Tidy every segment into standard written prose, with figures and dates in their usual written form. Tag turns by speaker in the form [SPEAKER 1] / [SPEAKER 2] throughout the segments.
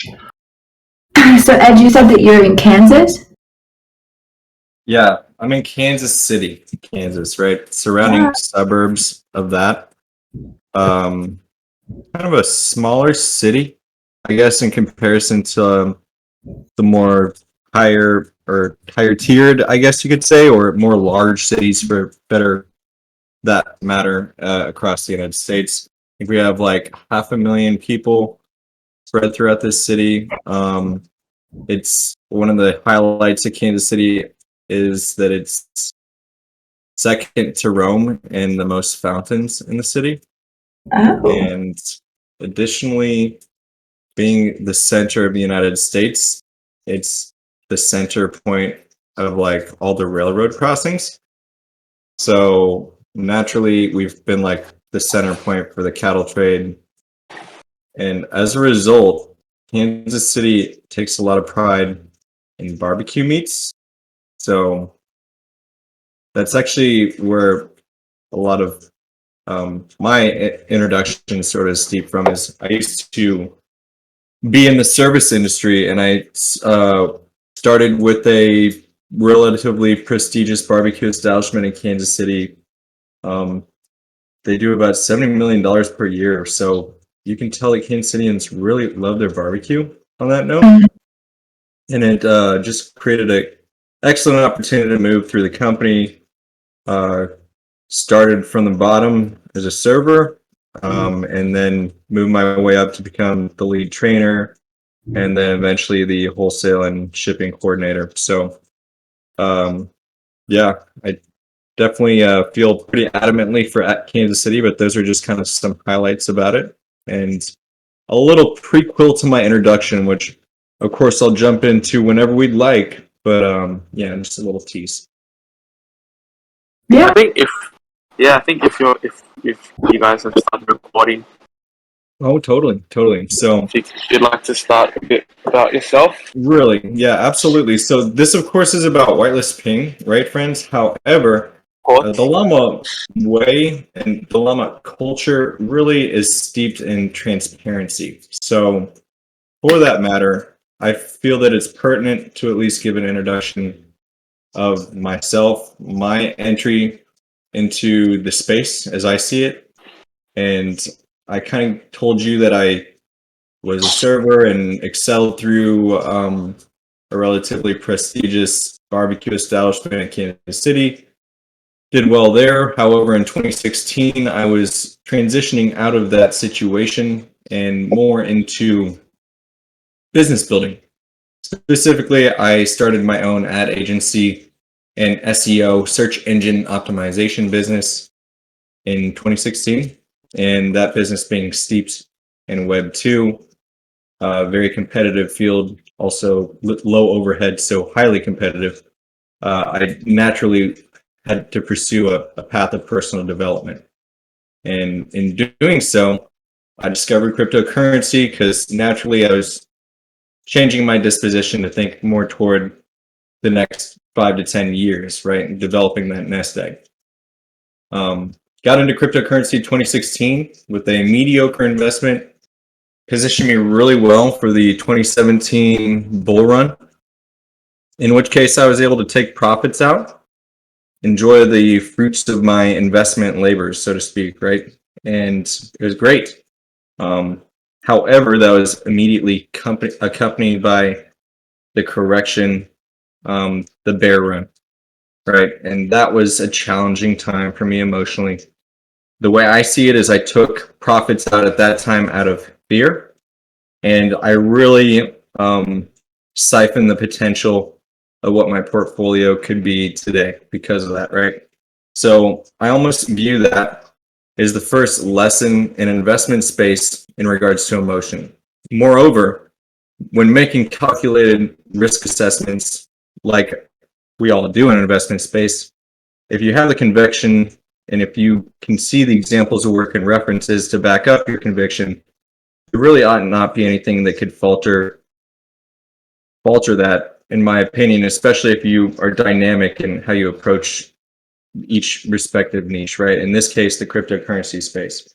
[SPEAKER 1] So Ed, you said that you're in Kansas?
[SPEAKER 2] Yeah, I'm in Kansas City, Kansas, right? Surrounding suburbs of that. Kind of a smaller city, I guess, in comparison to the more higher tiered, I guess you could say, or more large cities for better that matter across the United States. I think we have like 500,000 people spread throughout this city. It's one of the highlights of Kansas City is that it's second to Rome in the most fountains in the city.
[SPEAKER 1] Oh.
[SPEAKER 2] And additionally, being the center of the United States, it's the center point of like all the railroad crossings. So naturally, we've been like the center point for the cattle trade. And as a result, Kansas City takes a lot of pride in barbecue meats. So that's actually where a lot of my introduction sort of steeped from is I used to be in the service industry, and I started with a relatively prestigious barbecue establishment in Kansas City. They do about $70 million per year, so you can tell that Kansas Cityans really love their barbecue on that note. And it just created an excellent opportunity to move through the company. Started from the bottom as a server, and then moved my way up to become the lead trainer, and then eventually the wholesale and shipping coordinator. So, yeah, I definitely feel pretty adamantly for Kansas City, but those are just kind of some highlights about it. And a little prequel to my introduction, which of course I'll jump into whenever we'd like, but yeah, just a little tease.
[SPEAKER 1] Yeah.
[SPEAKER 3] I think if you guys have started recording.
[SPEAKER 2] Oh, totally. So
[SPEAKER 3] if you'd like to start a bit about yourself.
[SPEAKER 2] Really, yeah, absolutely. So this, of course, is about Whitelist Ping, right, friends? However, the llama way and the llama culture really is steeped in transparency. So for that matter, I feel that it's pertinent to at least give an introduction of myself, my entry into the space as I see it. And I kind of told you that I was a server and excelled through a relatively prestigious barbecue establishment in Kansas City. Did well there. However, in 2016, I was transitioning out of that situation and more into business building. Specifically, I started my own ad agency and SEO, search engine optimization business in 2016, and that business being steeped in Web 2, very competitive field, also low overhead, so highly competitive. I naturally had to pursue a path of personal development. And in doing so, I discovered cryptocurrency because naturally I was changing my disposition to think more toward the next 5 to 10 years, right? And developing that nest egg. Got into cryptocurrency in 2016 with a mediocre investment, positioned me really well for the 2017 bull run, in which case I was able to take profits out, enjoy the fruits of my investment labors, so to speak, right? And it was great. However, that was immediately accompanied by the correction, the bear run, right? And that was a challenging time for me emotionally. The way I see it is I took profits out at that time out of fear, and I really siphoned the potential of what my portfolio could be today because of that, right? So I almost view that as the first lesson in investment space in regards to emotion. Moreover, when making calculated risk assessments like we all do in investment space, if you have the conviction and if you can see the examples of work and references to back up your conviction, there really ought not be anything that could falter that, in my opinion, especially if you are dynamic in how you approach each respective niche, right? In this case, the cryptocurrency space.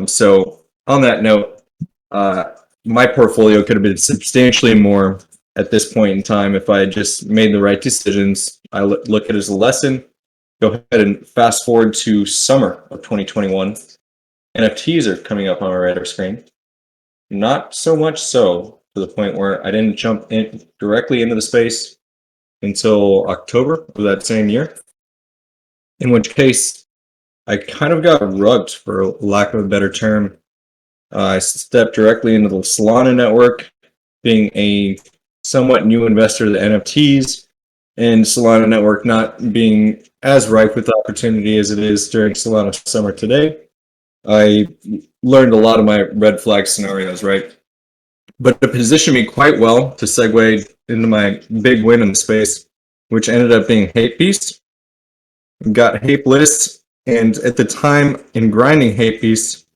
[SPEAKER 2] So on that note, my portfolio could have been substantially more at this point in time if I had just made the right decisions. I look at it as a lesson. Go ahead and fast forward to summer of 2021. NFTs are coming up on my radar screen. Not so much so to the point where I didn't jump in directly into the space until October of that same year, in which case I kind of got rugged, for lack of a better term. I stepped directly into the Solana network, being a somewhat new investor to the NFTs, and Solana network not being as ripe with opportunity as it is during Solana summer today. I learned a lot of my red flag scenarios, right? But it positioned me quite well to segue into my big win in the space, which ended up being Hate Beast. Got Hate List, and at the time in grinding Hate Beast,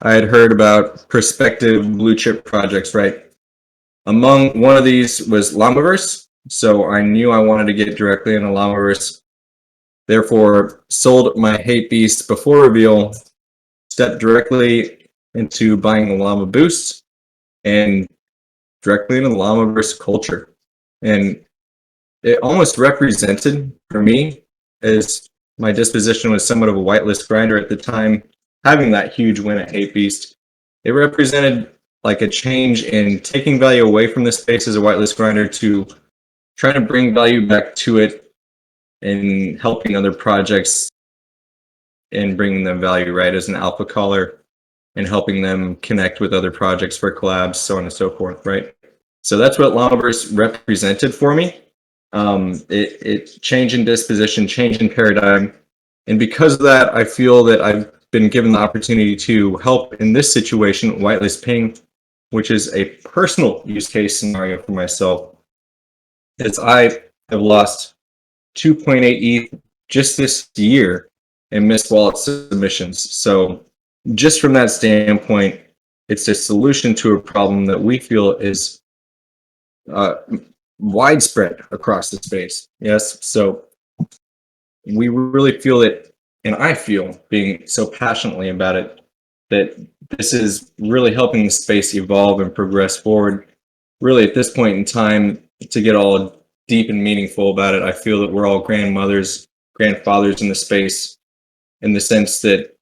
[SPEAKER 2] I had heard about prospective blue chip projects, right? Among one of these was Llamaverse, so I knew I wanted to get directly into Llamaverse. Therefore, sold my Hate Beast before reveal, stepped directly into buying the Llama Boost, and directly into the Llamaverse culture. And it almost represented for me, as my disposition was somewhat of a whitelist grinder at the time, having that huge win at Hate Beast. It represented like a change in taking value away from the space as a whitelist grinder to trying to bring value back to it and helping other projects and bringing them value, right, as an alpha caller and helping them connect with other projects for collabs, so on and so forth, right? So that's what Llamaverse represented for me. It change in disposition, change in paradigm. And because of that, I feel that I've been given the opportunity to help in this situation, Whitelist Ping, which is a personal use case scenario for myself, as I have lost 2.8 ETH just this year in missed wallet submissions. So just from that standpoint, it's a solution to a problem that we feel is widespread across the space. Yes, so we really feel it, and I feel, being so passionately about it, that this is really helping the space evolve and progress forward. Really, at this point in time, to get all deep and meaningful about it, I feel that we're all grandmothers, grandfathers in the space, in the sense that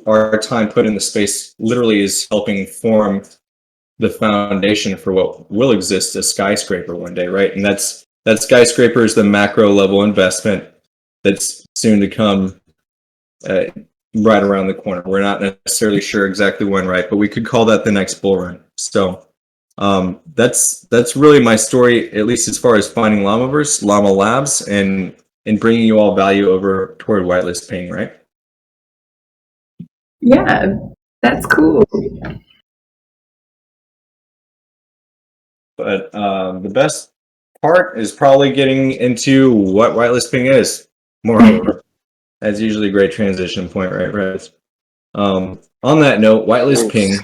[SPEAKER 2] our time put in the space literally is helping form the foundation for what will exist as skyscraper one day, right? And that skyscraper is the macro level investment that's soon to come, right around the corner. We're not necessarily sure exactly when, right? But we could call that the next bull run. So that's really my story, at least as far as finding Llamaverse, Llama Labs, and bringing you all value over toward Whitelist Ping, right?
[SPEAKER 1] Yeah, that's cool.
[SPEAKER 2] But the best part is probably getting into what Whitelist Ping is. Moreover, that's usually a great transition point, right, Rez? On that note, Whitelist Ping,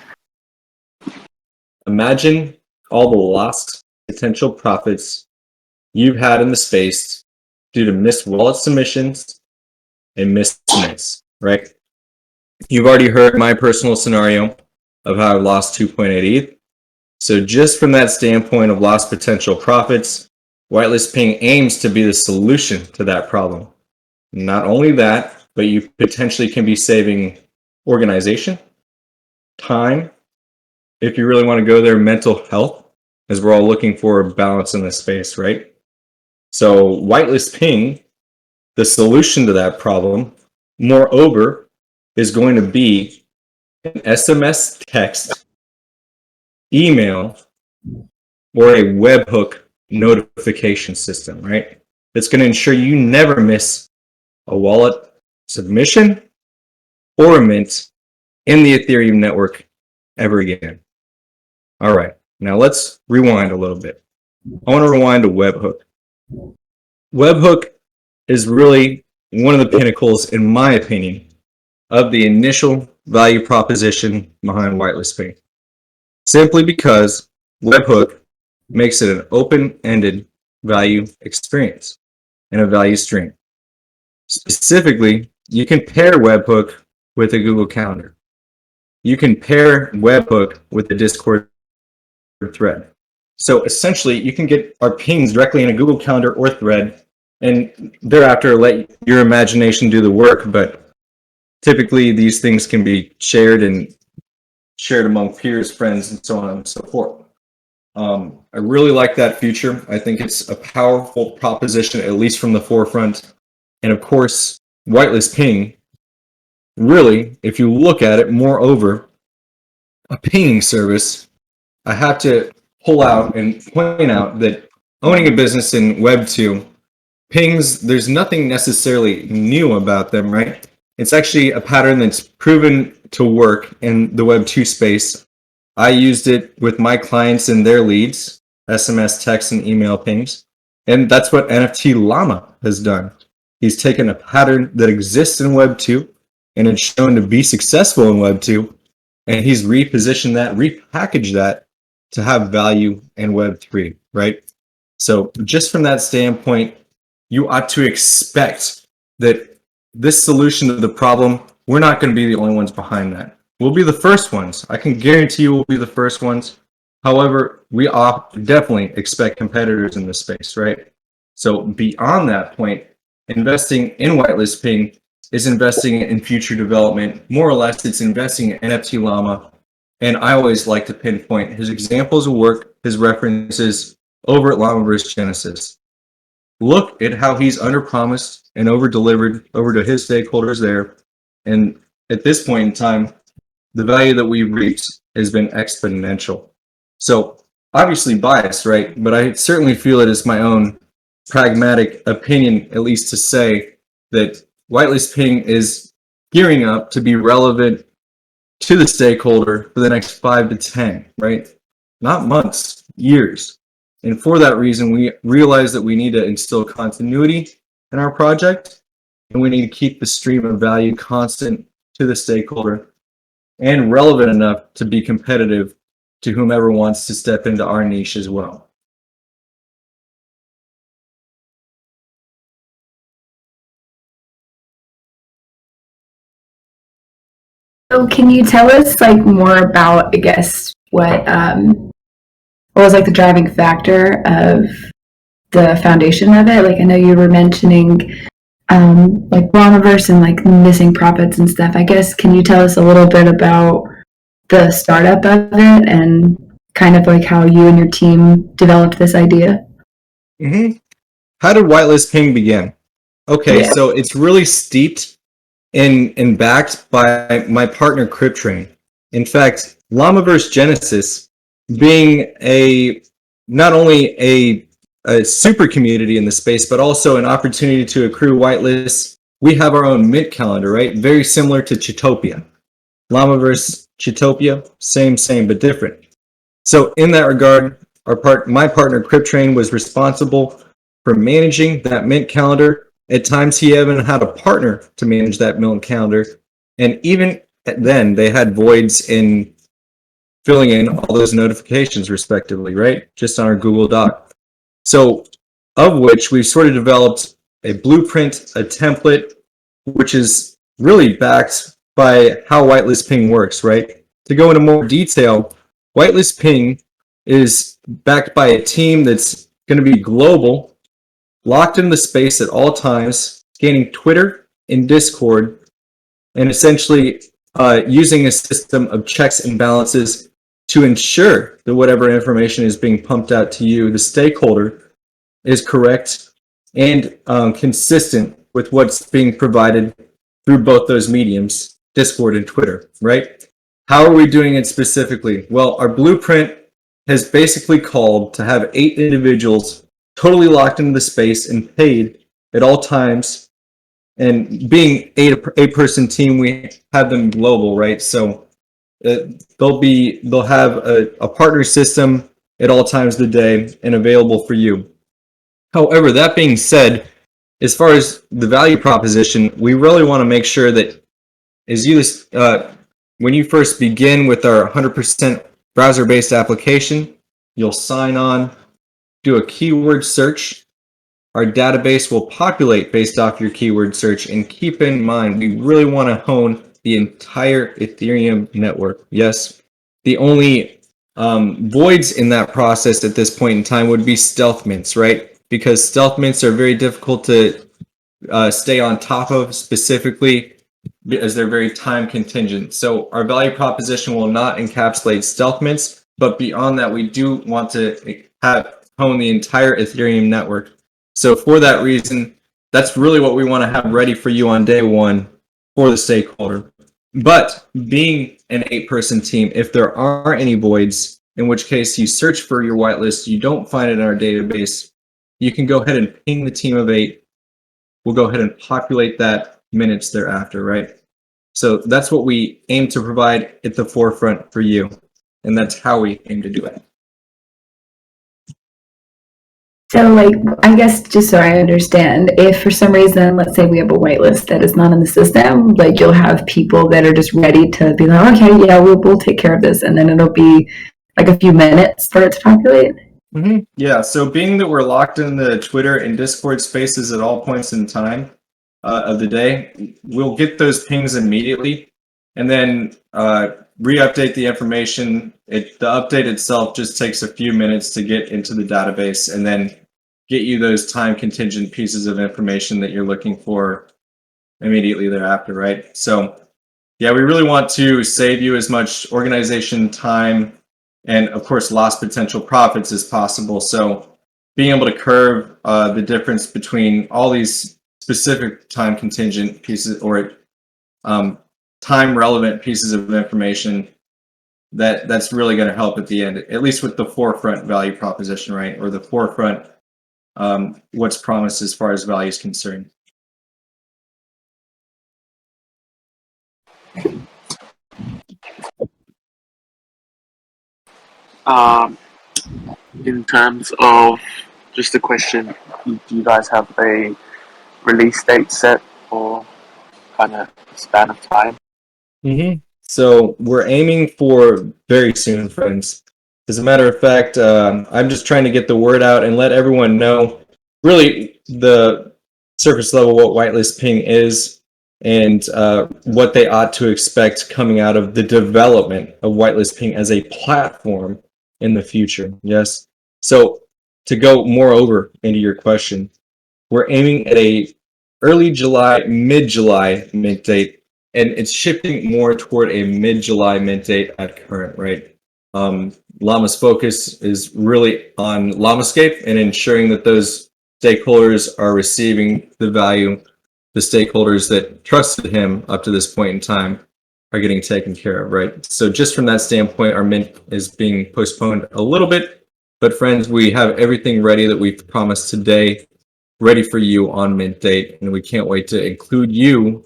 [SPEAKER 2] imagine all the lost potential profits you've had in the space due to missed wallet submissions and missed mints, right? You've already heard my personal scenario of how I've lost 2.8 ETH. So just from that standpoint of lost potential profits, Whitelist Ping aims to be the solution to that problem. Not only that, but you potentially can be saving organization, time, if you really want to go there, mental health, as we're all looking for a balance in this space, right? So Whitelist Ping, the solution to that problem, moreover, is going to be an SMS text, email, or a webhook notification system, right? That's going to ensure you never miss a wallet submission or a mint in the Ethereum network ever again. All right, now let's rewind a little bit. I want to rewind to webhook. Webhook is really one of the pinnacles, in my opinion, of the initial value proposition behind Whitelist Ping. Simply because webhook makes it an open-ended value experience and a value stream. Specifically, you can pair webhook with a Google Calendar. You can pair webhook with the Discord thread. So essentially, you can get our pings directly in a Google Calendar or thread, and thereafter let your imagination do the work. But typically, these things can be shared among peers, friends, and so on and so forth. I really like that feature. I think it's a powerful proposition, at least from the forefront. And of course, Whitelist Ping, really, if you look at it, moreover, a pinging service, I have to pull out and point out that owning a business in Web 2, pings, there's nothing necessarily new about them, right? It's actually a pattern that's proven to work in the Web 2 space. I used it with my clients and their leads, SMS, text, and email pings. And that's what NFT Llama has done. He's taken a pattern that exists in Web 2 and it's shown to be successful in Web 2. And he's repositioned that, repackaged that to have value in Web 3, right? So just from that standpoint, you ought to expect that this solution to the problem, we're not going to be the only ones behind that. We'll be the first ones. I can guarantee you we'll be the first ones. However, we definitely expect competitors in this space, right? So beyond that point, investing in Whitelist Ping is investing in future development. More or less, it's investing in NFT Llama. And I always like to pinpoint his examples of work, his references over at Llamaverse Genesis. Look at how he's under-promised and over-delivered over to his stakeholders there. And at this point in time, the value that we reaped has been exponential. So obviously biased, right? But I certainly feel it is my own pragmatic opinion, at least to say that Whitelist Ping is gearing up to be relevant to the stakeholder for the next 5 to 10, right? Not months, years. And for that reason, we realize that we need to instill continuity in our project, and we need to keep the stream of value constant to the stakeholder and relevant enough to be competitive to whomever wants to step into our niche as well.
[SPEAKER 1] So can you tell us more about, I guess, what was the driving factor of the foundation of it? I know you were mentioning Llamaverse and missing profits and stuff. I guess, can you tell us a little bit about the startup of it and kind of how you and your team developed this idea?
[SPEAKER 2] Mm-hmm. How did Whitelist Ping begin? Okay, so it's really steeped and backed by my partner CryptTrain. In fact, Llamaverse Genesis being not only a super community in the space, but also an opportunity to accrue whitelists. We have our own mint calendar, right? Very similar to Cheetopia. Llamaverse, Cheetopia, same, but different. So in that regard, my partner CryptTrain was responsible for managing that mint calendar. At times, he even had a partner to manage that mint calendar. And even then, they had voids in filling in all those notifications, respectively, right? Just on our Google Doc. So, of which we've sort of developed a blueprint, a template, which is really backed by how Whitelist Ping works, right? To go into more detail, Whitelist Ping is backed by a team that's going to be global, locked in the space at all times, scanning Twitter and Discord, and essentially using a system of checks and balances to ensure that whatever information is being pumped out to you, the stakeholder, is correct and consistent with what's being provided through both those mediums, Discord and Twitter, right? How are we doing it specifically? Well, our blueprint has basically called to have 8 individuals totally locked into the space and paid at all times. And being a person team, we have them global, right? So they'll have a partner system at all times of the day and available for you. However, that being said, as far as the value proposition, we really want to make sure that when you first begin with our 100% browser-based application, you'll sign on, do a keyword search. Our database will populate based off your keyword search, and keep in mind, we really want to hone the entire Ethereum network. Yes, the only Voids in that process at this point in time would be stealth mints, right? Because stealth mints are very difficult to stay on top of, specifically as they're very time contingent. So our value proposition will not encapsulate stealth mints, but beyond that, we do want to hone the entire Ethereum network. So for that reason, that's really what we want to have ready for you on day one for the stakeholder. But being an 8-person team, if there are any voids, in which case you search for your whitelist, you don't find it in our database, you can go ahead and ping the team of 8. We'll go ahead and populate that minutes thereafter, right? So that's what we aim to provide at the forefront for you. And that's how we aim to do it.
[SPEAKER 1] So, like, I guess just so I understand, if for some reason, let's say we have a whitelist that is not in the system, like you'll have people that are just ready to be like, okay, yeah, we'll take care of this, and then it'll be like a few minutes for it to populate.
[SPEAKER 2] Mm-hmm. Yeah, so being that we're locked in the Twitter and Discord spaces at all points in time of the day, we'll get those pings immediately and then re-update the information. The update itself just takes a few minutes to get into the database and then get you those time contingent pieces of information that you're looking for immediately thereafter, right? So yeah, we really want to save you as much organization time and of course lost potential profits as possible. So being able to curve the difference between all these specific time contingent pieces or time relevant pieces of information, that's really going to help at the end, at least with the forefront value proposition, right? Or the forefront what's promised as far as value is concerned.
[SPEAKER 3] In terms of just a question, do you guys have a release date set or kind of span of time?
[SPEAKER 2] Mm-hmm. So we're aiming for very soon, friends. As a matter of fact, I'm just trying to get the word out and let everyone know really the surface level what Whitelist Ping is and what they ought to expect coming out of the development of Whitelist Ping as a platform in the future. Yes. So to go moreover into your question, we're aiming at a early July, mid-July mint date, and it's shifting more toward a mid-July mint date at current, right? Llama's focus is really on Llamascape and ensuring that those stakeholders are receiving the value. The stakeholders that trusted him up to this point in time are getting taken care of, right? So just from that standpoint, our mint is being postponed a little bit. But friends, we have everything ready that we've promised today, ready for you on mint date, and we can't wait to include you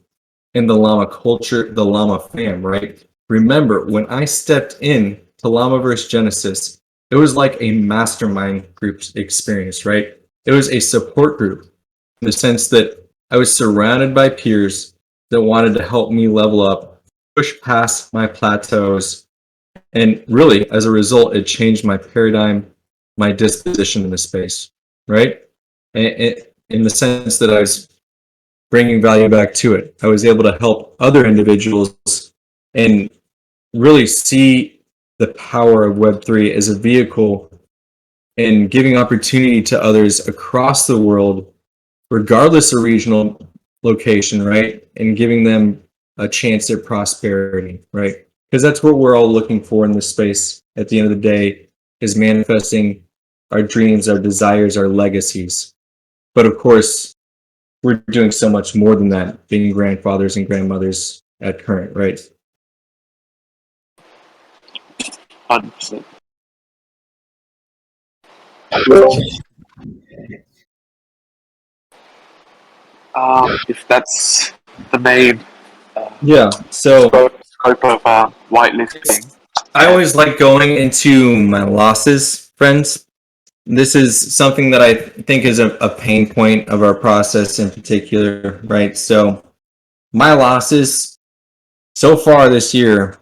[SPEAKER 2] in the Llama culture, the Llama fam, right? Remember, when I stepped in to Llamaverse Genesis, it was like a mastermind group experience, right? It was a support group in the sense that I was surrounded by peers that wanted to help me level up, push past my plateaus, and really, as a result, it changed my paradigm, my disposition in the space, right? In the sense that I was bringing value back to it. I was able to help other individuals and really see the power of Web3 as a vehicle and giving opportunity to others across the world, regardless of regional location, right? And giving them a chance at prosperity, right? Because that's what we're all looking for in this space at the end of the day, is manifesting our dreams, our desires, our legacies. But of course, we're doing so much more than that, being grandfathers and grandmothers at current, right?
[SPEAKER 3] 100%. If that's the main
[SPEAKER 2] Yeah, so
[SPEAKER 3] scope of whitelisting,
[SPEAKER 2] I always like going into my losses, friends. This is something that I think is a pain point of our process in particular, right? So my losses so far this year,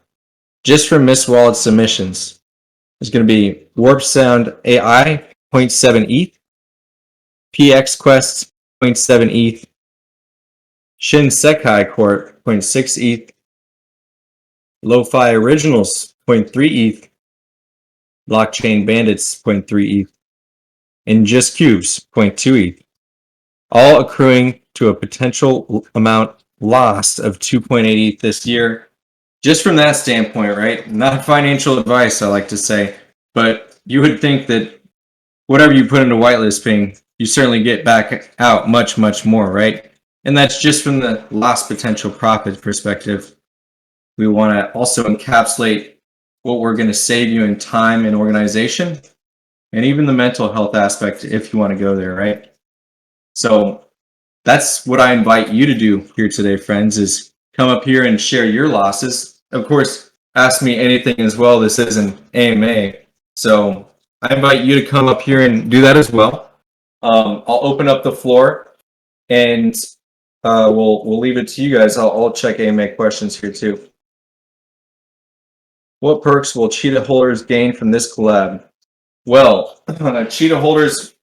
[SPEAKER 2] just from Miss Wallet submissions, is going to be Warp Sound AI 0.7 ETH, PX Quest 0.7 ETH, Shin Sekai Corp 0.6 ETH, Lo-Fi Originals 0.3 ETH, Blockchain Bandits 0.3 ETH, and Just Cubes 0.2 ETH, all accruing to a potential amount lost of 2.8 ETH this year. Just from that standpoint, right? Not financial advice, I like to say, but you would think that whatever you put into Whitelist Ping, you certainly get back out much, much more, right? And that's just from the lost potential profit perspective. We want to also encapsulate what we're going to save you in time and organization, and even the mental health aspect if you want to go there, right? So that's what I invite you to do here today, friends, is come up here and share your losses. Of course, ask me anything as well. This is an AMA. So I invite you to come up here and do that as well. I'll open up the floor and we'll leave it to you guys. I'll check AMA questions here too. What perks will Cheetah holders gain from this collab? Well, Cheetah holders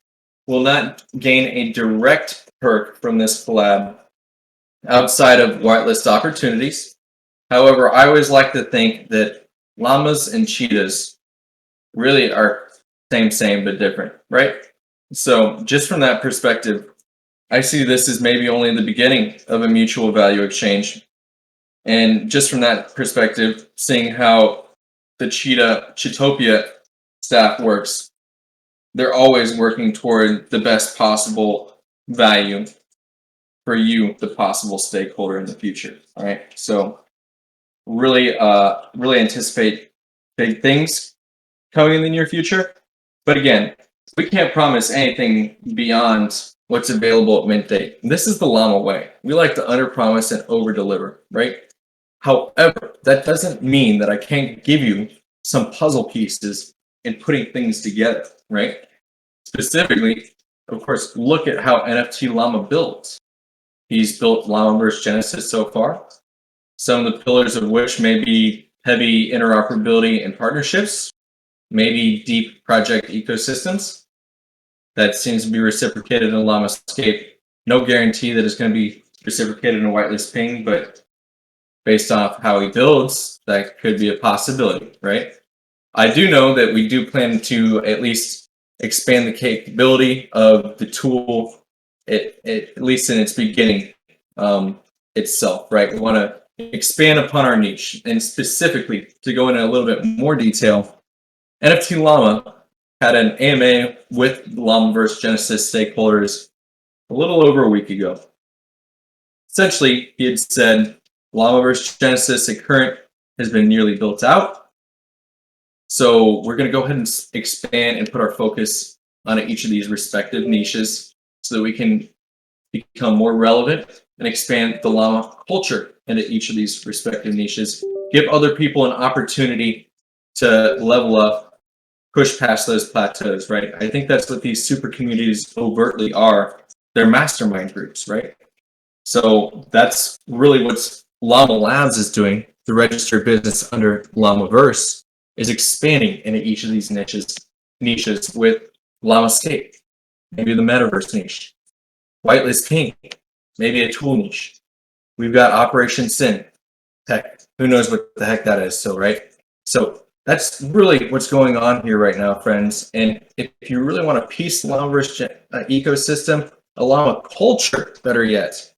[SPEAKER 2] will not gain a direct perk from this collab outside of whitelist opportunities. However, I always like to think that llamas and cheetahs really are same but different, right? So just from that perspective, I see this as maybe only the beginning of a mutual value exchange. And just from that perspective, seeing how the Cheetopia staff works, they're always working toward the best possible value for you, the possible stakeholder in the future. All right. So really anticipate big things coming in the near future. But again, we can't promise anything beyond what's available at mint date. This is the llama way. We like to underpromise and overdeliver, right? However, that doesn't mean that I can't give you some puzzle pieces in putting things together, right? Specifically, of course, look at how NFT Llama builds. He's built Llamaverse Genesis so far, some of the pillars of which may be heavy interoperability and partnerships, maybe deep project ecosystems. That seems to be reciprocated in Llamascape. No guarantee that it's going to be reciprocated in Whitelist Ping, but based off how he builds, that could be a possibility, right? I do know that we do plan to at least expand the capability of the tool, at least in its beginning itself, right? We want to expand upon our niche, and specifically to go into a little bit more detail, NFT Llama had an AMA with Llamaverse Genesis stakeholders a little over a week ago. Essentially, he had said Llamaverse Genesis at current has been nearly built out. So we're going to go ahead and expand and put our focus on each of these respective niches so that we can become more relevant and expand the llama culture into each of these respective niches. Give other people an opportunity to level up, push past those plateaus, right? I think that's what these super communities overtly are. They're mastermind groups, right? So that's really what Llama Labs is doing, the registered business under Llamaverse, is expanding into each of these niches with Llamascape, maybe the metaverse niche, Whitelist Ping, maybe a tool niche. We've got Operation Sin. Heck, who knows what the heck that is still, right? So that's really what's going on here right now, friends. And if you really want to piece the Llamaverse ecosystem, a llama culture, better yet,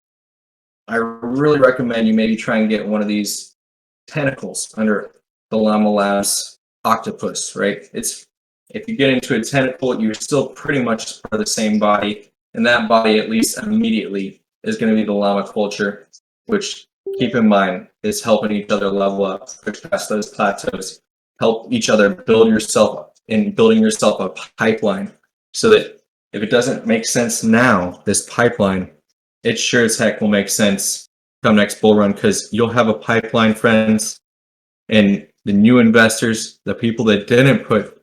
[SPEAKER 2] I really recommend you maybe try and get one of these tentacles under the Llama Labs octopus, right? It's if you get into a tentacle, you're still pretty much part of the same body, and that body, at least immediately, is going to be the llama culture, which, keep in mind, is helping each other level up, push past those plateaus, help each other build yourself up, and building yourself a pipeline, so that if it doesn't make sense now, this pipeline, it sure as heck will make sense come next bull run, because you'll have a pipeline, friends, and the new investors, the people that didn't put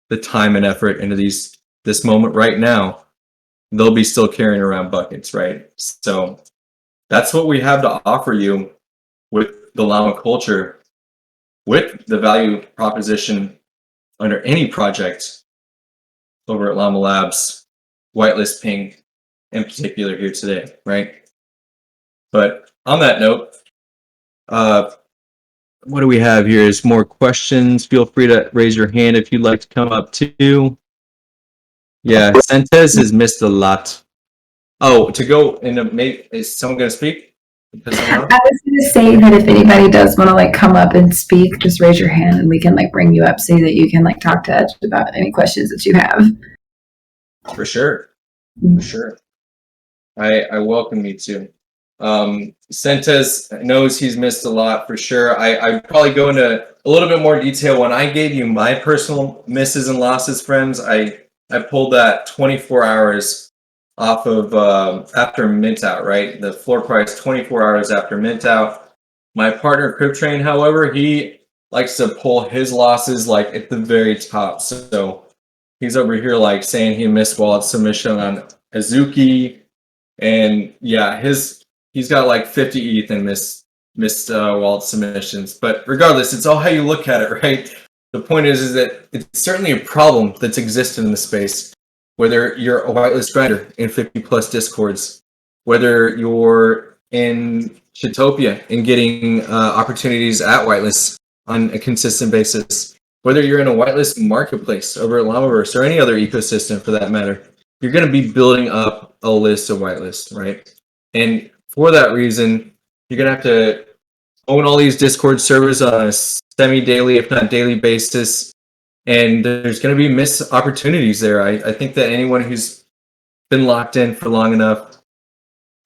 [SPEAKER 2] the time and effort into this moment right now, they'll be still carrying around buckets, right? So that's what we have to offer you with the llama culture, with the value proposition under any project over at Llama Labs, Whitelist Ping in particular here today, right? But on that note, what do we have here? Is more questions. Feel free to raise your hand if you'd like to come up too. Yeah, Sentes has missed a lot. Oh, to go into maybe is someone going to speak?
[SPEAKER 1] I was going to say that if anybody does want to like come up and speak, just raise your hand and we can like bring you up so that you can like talk to Edge about any questions that you have.
[SPEAKER 2] For sure. For sure. I welcome you to. Sentes knows he's missed a lot for sure. I'd probably go into a little bit more detail. When I gave you my personal misses and losses, friends, I pulled that 24 hours off of after mint out, right? The floor price 24 hours after mint out. My partner CryptTrain, however, he likes to pull his losses like at the very top. So he's over here like saying he missed wallet submission on Azuki, and yeah, he's got like 50 ETH in missed wallet submissions. But regardless, it's all how you look at it, right? The point is that it's certainly a problem that's existed in the space. Whether you're a whitelist grinder in 50 plus discords, whether you're in Cheetopia and getting opportunities at whitelist on a consistent basis, whether you're in a whitelist marketplace over at Llamaverse or any other ecosystem for that matter, you're going to be building up a list of whitelists, right? And for that reason, you're going to have to own all these Discord servers on a semi-daily, if not daily basis. And there's going to be missed opportunities there. I think that anyone who's been locked in for long enough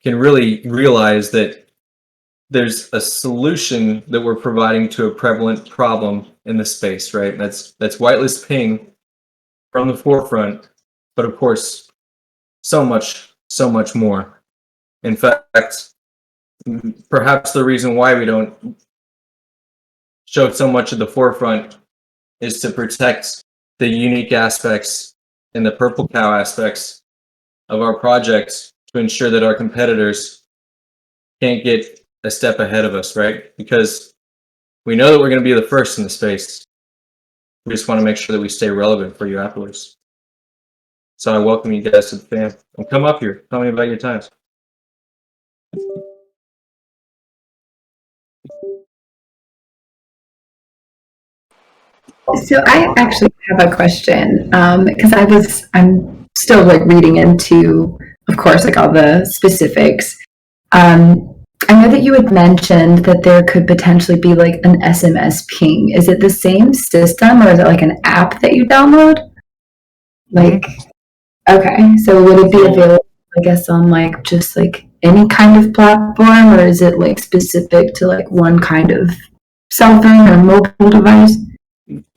[SPEAKER 2] can really realize that there's a solution that we're providing to a prevalent problem in the space, right? That's Whitelist Ping from the forefront, but of course, so much more. In fact, perhaps the reason why we don't show so much at the forefront is to protect the unique aspects and the purple cow aspects of our projects to ensure that our competitors can't get a step ahead of us, right? Because we know that we're going to be the first in the space. We just want to make sure that we stay relevant for you afterwards. So I welcome you guys to the fam. And come up here. Tell me about your times.
[SPEAKER 1] So I actually have a question because I'm still like reading into, of course, like all the specifics. I know that you had mentioned that there could potentially be like an SMS ping. Is it the same system or is it like an app that you download? Like, okay, so would it be available, I guess, on like just like any kind of platform, or is it like specific to like one kind of cell phone or mobile device?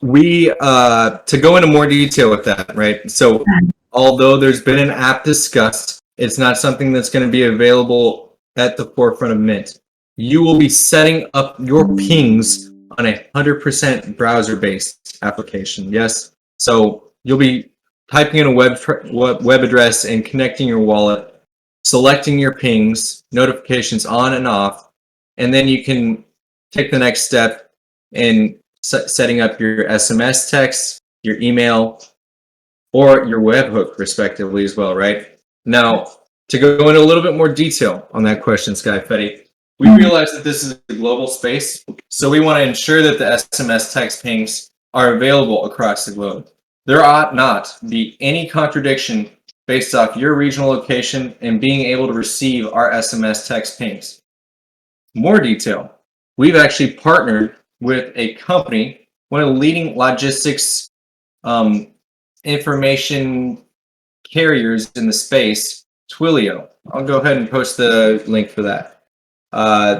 [SPEAKER 2] We to go into more detail with that, right? So although there's been an app discussed, it's not something that's going to be available at the forefront of Mint. You will be setting up your pings on 100% browser-based application. Yes, so you'll be typing in a web address and connecting your wallet, selecting your pings, notifications on and off, and then you can take the next step and setting up your SMS text, your email, or your webhook, respectively, as well, right? Now, to go into a little bit more detail on that question, Sky Fetty, we realize that this is a global space, so we want to ensure that the SMS text pings are available across the globe. There ought not be any contradiction based off your regional location and being able to receive our SMS text pings. More detail, we've actually partnered with a company, one of the leading logistics information carriers in the space, Twilio. I'll go ahead and post the link for that.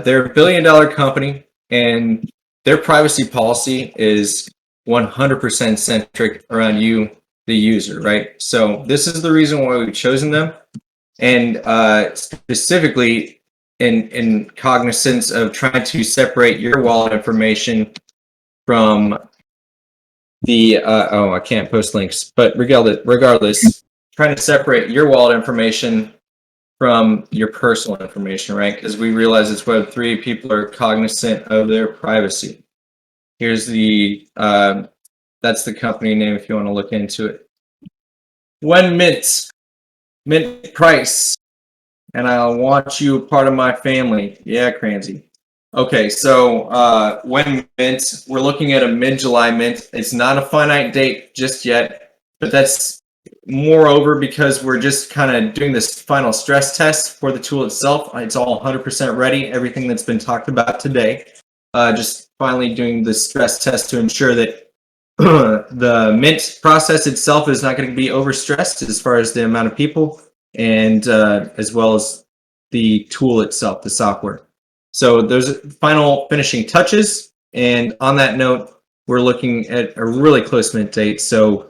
[SPEAKER 2] They're a billion-dollar company, and their privacy policy is 100% centric around you, the user, right? So this is the reason why we've chosen them, and specifically in cognizance of trying to separate your wallet information from the I can't post links, but regardless, trying to separate your wallet information from your personal information, right? Because we realize it's Web3, people are cognizant of their privacy. Here's the that's the company name if you want to look into it. When mint price, and I want you a part of my family. Yeah, Cransy. Okay, so when mint, we're looking at a mid-July mint. It's not a finite date just yet, but that's moreover because we're just kind of doing this final stress test for the tool itself. It's all 100% ready, everything that's been talked about today. Just finally doing the stress test to ensure that the mint process itself is not going to be overstressed as far as the amount of people and as well as the tool itself, the software. So those are final finishing touches. And on that note, we're looking at a really close mint date. So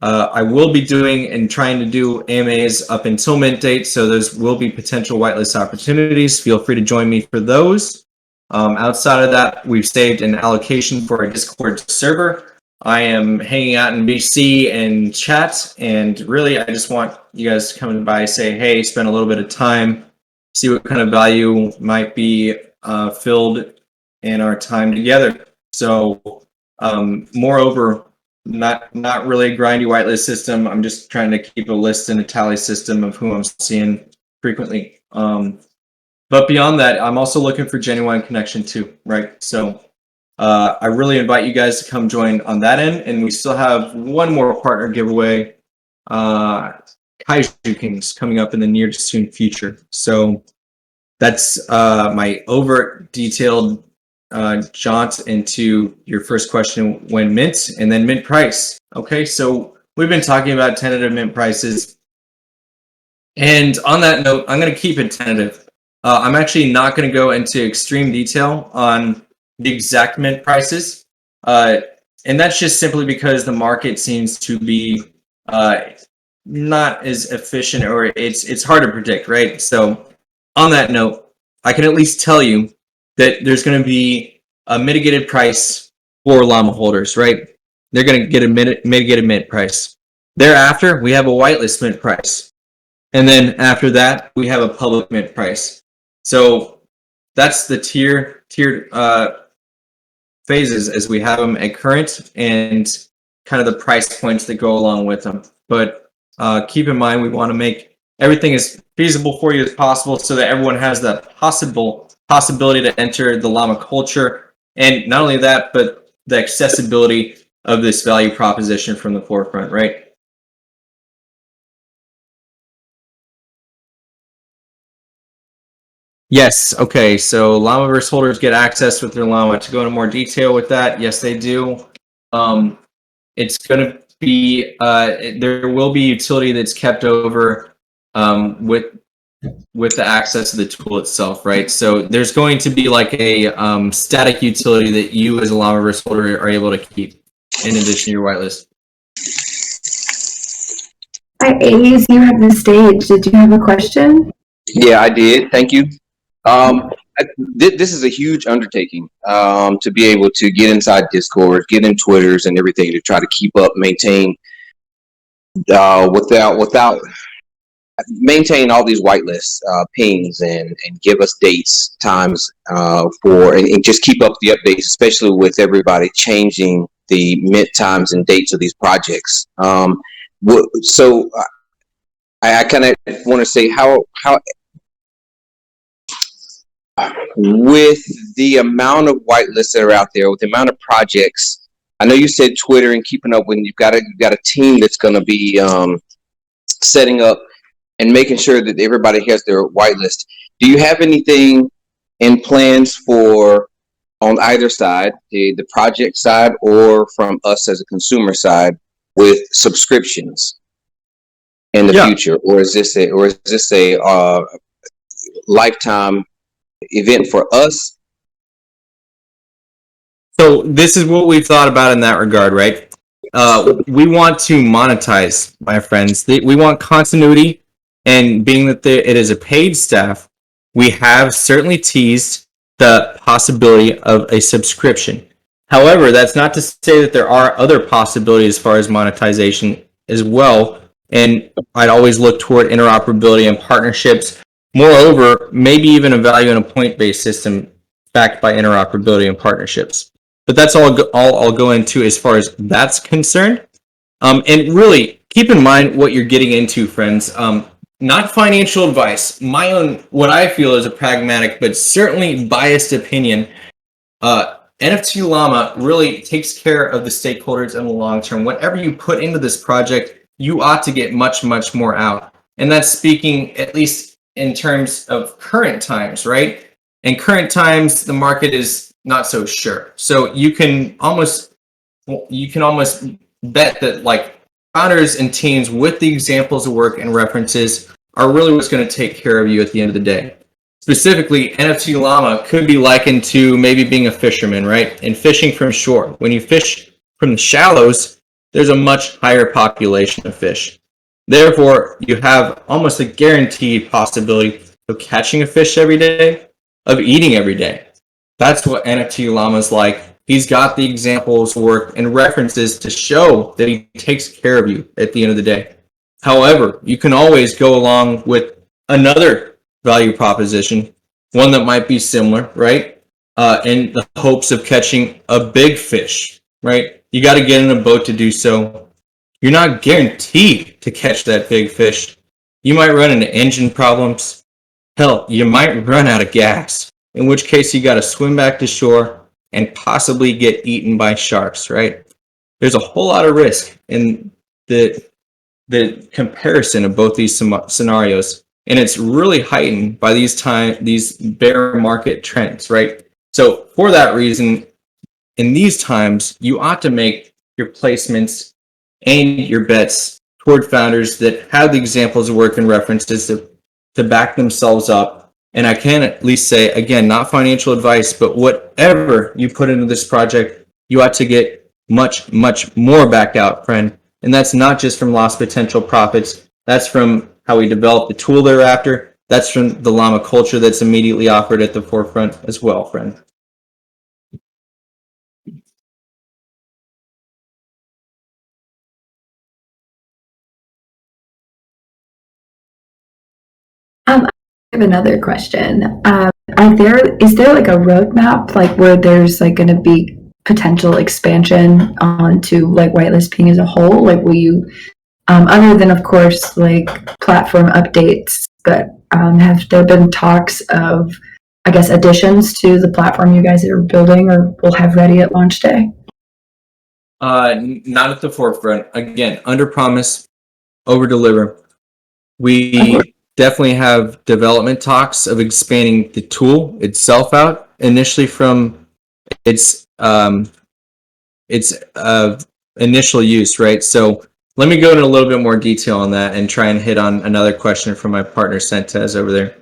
[SPEAKER 2] I will be doing and trying to do AMAs up until mint date. So those will be potential whitelist opportunities. Feel free to join me for those. Outside of that, we've saved an allocation for a Discord server. I am hanging out in BC and chat. And really, I just want you guys to come by, say, hey, spend a little bit of time, see what kind of value might be filled in our time together. So, moreover, not really a grindy whitelist system. I'm just trying to keep a list and a tally system of who I'm seeing frequently. But beyond that, I'm also looking for genuine connection too, right? So I really invite you guys to come join on that end. And we still have one more partner giveaway, Kaiju Kings, coming up in the near to soon future. So that's my overt detailed jaunt into your first question, when mint, and then mint price. Okay, so we've been talking about tentative mint prices. And on that note, I'm going to keep it tentative. I'm actually not going to go into extreme detail on the exact mint prices. And that's just simply because the market seems to be not as efficient, or it's hard to predict, right? So on that note, I can at least tell you that there's going to be a mitigated price for llama holders, right? They're going to get a mitigated mint price. Thereafter, we have a whitelist mint price. And then after that, we have a public mint price. So that's the tiered phases as we have them at current, and kind of the price points that go along with them. But keep in mind, we want to make everything as feasible for you as possible so that everyone has that possibility to enter the llama culture. And not only that, but the accessibility of this value proposition from the forefront, right? Yes. Okay. So Llamaverse holders get access with their Llama. To go into more detail with that, yes, they do. It's going to be there will be utility that's kept over with the access to the tool itself, right? So there's going to be like a static utility that you as a Llamaverse holder are able to keep in addition to your whitelist.
[SPEAKER 1] Hi, Ace, you have the stage. Did you have a question?
[SPEAKER 4] Yeah, I did. Thank you. This is a huge undertaking to be able to get inside Discord, get in Twitters and everything to try to keep up, maintain without maintain all these whitelist pings and give us dates, times and just keep up the updates, especially with everybody changing the mint times and dates of these projects. So I kind of want to say how with the amount of whitelists that are out there, with the amount of projects. I know you said Twitter and keeping up when you've got a team that's going to be setting up and making sure that everybody has their whitelist. Do you have anything in plans for on either side, the project side or from us as a consumer side, with subscriptions in the future, or is this a lifetime event for us?
[SPEAKER 2] So this is what we've thought about in that regard, right? We want to monetize, my friends. We want continuity, and being that it is a paid staff, we have certainly teased the possibility of a subscription. However, that's not to say that there are other possibilities as far as monetization as well, and I'd always look toward interoperability and partnerships. Moreover, maybe even a value and a point-based system backed by interoperability and partnerships. But that's all I'll go into as far as that's concerned. And really, keep in mind what you're getting into, friends. not financial advice, my own, what I feel is a pragmatic but certainly biased opinion. NFT Llama really takes care of the stakeholders in the long term. Whatever you put into this project, you ought to get much, much more out. And that's speaking at least in terms of current times, right? In current times, the market is not so sure. So you can almost bet that like founders and teams with the examples of work and references are really what's going to take care of you at the end of the day. Specifically, NFT Llama could be likened to maybe being a fisherman, right? And fishing from shore. When you fish from the shallows, there's a much higher population of fish. Therefore, you have almost a guaranteed possibility of catching a fish every day, of eating every day. That's what NFT Llama is like. He's got the examples, work, and references to show that he takes care of you at the end of the day. However, you can always go along with another value proposition, one that might be similar, right? In the hopes of catching a big fish, right? You got to get in a boat to do so. You're not guaranteed to catch that big fish. You might run into engine problems. Hell, you might run out of gas, in which case you got to swim back to shore and possibly get eaten by sharks, right? There's a whole lot of risk in the comparison of both these scenarios, and it's really heightened by these bear market trends, right? So for that reason, in these times, you ought to make your placements and your bets toward founders that have the examples of work and references to back themselves up. And I can at least say, again, not financial advice, but whatever you put into this project, you ought to get much, much more back out, friend. And that's not just from lost potential profits. That's from how we develop the tool thereafter. That's from the Llama culture that's immediately offered at the forefront as well, friend.
[SPEAKER 1] I have another question. Is there like a roadmap, like where there's like going to be potential expansion onto like Whitelist Ping as a whole? Like, will you, other than of course like platform updates, but have there been talks of, I guess, additions to the platform you guys are building or will have ready at launch day?
[SPEAKER 2] Not at the forefront. Again, under promise, over deliver. We definitely have development talks of expanding the tool itself out initially from its initial use, right? So let me go into a little bit more detail on that and try and hit on another question from my partner Sentez over there.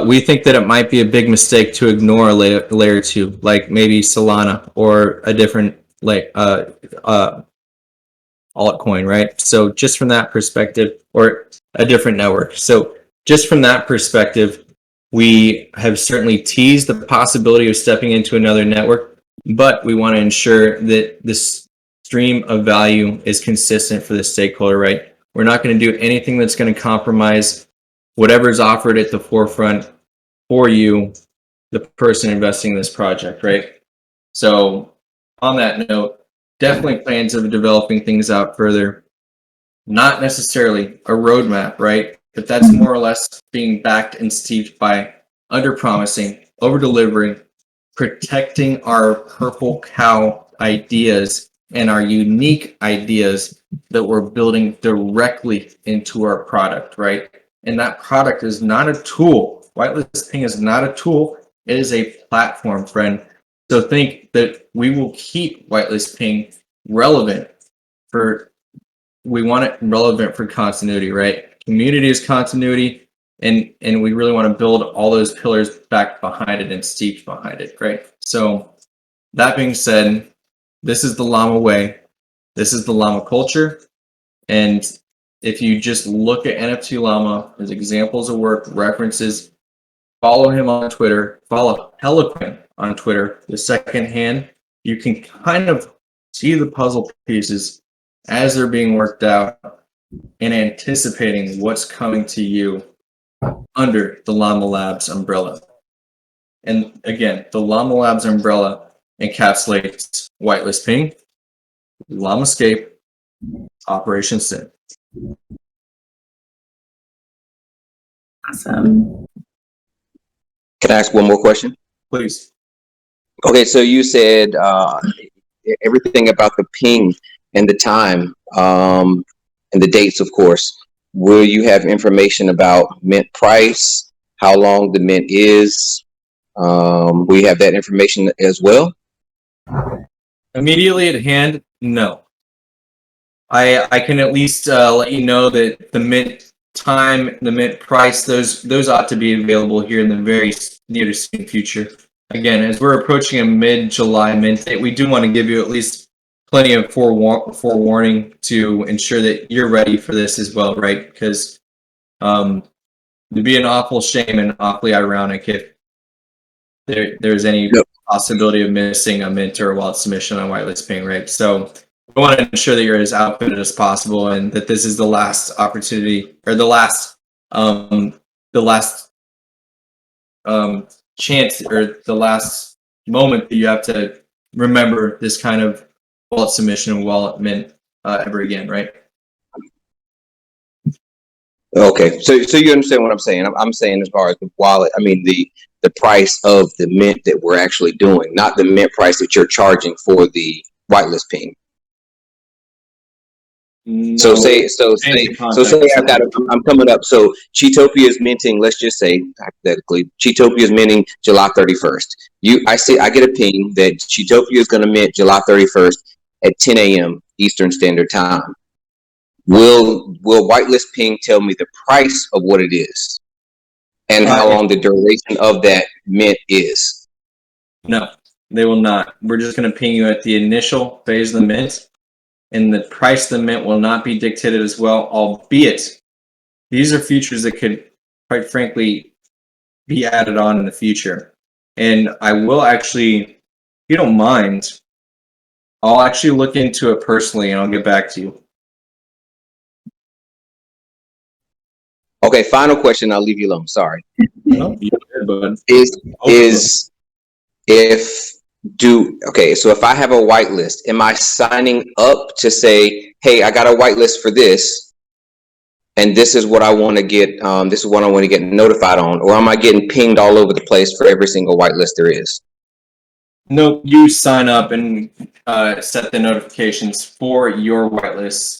[SPEAKER 2] We think that it might be a big mistake to ignore a layer 2, like maybe Solana or a different altcoin, right? So just from that perspective, or a different network. So just from that perspective, we have certainly teased the possibility of stepping into another network, but we want to ensure that this stream of value is consistent for the stakeholder, right? We're not going to do anything that's going to compromise whatever is offered at the forefront for you, the person investing in this project, right? So on that note, definitely plans of developing things out further. Not necessarily a roadmap, right? But that's more or less being backed and steeped by under-promising, over-delivering, protecting our purple cow ideas and our unique ideas that we're building directly into our product, right? And that product is not a tool. Whitelist Ping is not a tool. It is a platform, friend. So think that we will keep Whitelist Ping relevant we want it relevant for continuity, right? Community is continuity, and we really want to build all those pillars back behind it and steeped behind it, right? So that being said, this is the Llama way. This is the Llama culture. And if you just look at NFT Llama as examples of work, references, follow him on Twitter, follow Eloquent on Twitter, the second hand, you can kind of see the puzzle pieces as they're being worked out and anticipating what's coming to you under the Llama Labs umbrella. And again, the Llama Labs umbrella encapsulates Whitelist Ping, Llamascape, Operation Sin.
[SPEAKER 1] Awesome.
[SPEAKER 4] Can I ask one more question?
[SPEAKER 2] Please.
[SPEAKER 4] Okay, so you said everything about the ping and the time and the dates, of course. Will you have information about mint price, how long the mint is? Will you have that information as well?
[SPEAKER 2] Immediately at hand, no. I can at least let you know that the mint time, the mint price, those ought to be available here in the very near to soon future. Again, as we're approaching a mid-July mint date, we do want to give you at least plenty of forewarning to ensure that you're ready for this as well, right? Because it'd be an awful shame and awfully ironic if there's any
[SPEAKER 4] Yep.
[SPEAKER 2] possibility of missing a mint or a wallet submission on Whitelist Ping, right? So we want to ensure that you're as outfitted as possible and that this is the last opportunity or the last chance or the last moment that you have to remember this kind of wallet submission and wallet mint ever again, right?
[SPEAKER 4] Okay, so you understand what I'm saying? I'm saying as far as the wallet, I mean the price of the mint that we're actually doing, not the mint price that you're charging for the whitelist ping. So say I'm coming up. So Cheetopia is minting. Let's just say hypothetically, Cheetopia is minting July 31st. I get a ping that Cheetopia is going to mint July 31st at 10 a.m. Eastern Standard Time. Will Whitelist Ping tell me the price of what it is and how long the duration of that mint is?
[SPEAKER 2] No, they will not. We're just going to ping you at the initial phase of the mint, and the price of the mint will not be dictated as well, albeit these are features that could, quite frankly, be added on in the future. And I will actually, if you don't mind, I'll actually look into it personally and I'll get back to you.
[SPEAKER 4] Okay, final question. I'll leave you alone. Sorry.
[SPEAKER 2] No, you did, bud.
[SPEAKER 4] So if I have a whitelist, am I signing up to say, hey, I got a whitelist for this, and this is what I want to get, this is what I want to get notified on, or am I getting pinged all over the place for every single whitelist there is?
[SPEAKER 2] No, you sign up and set the notifications for your whitelists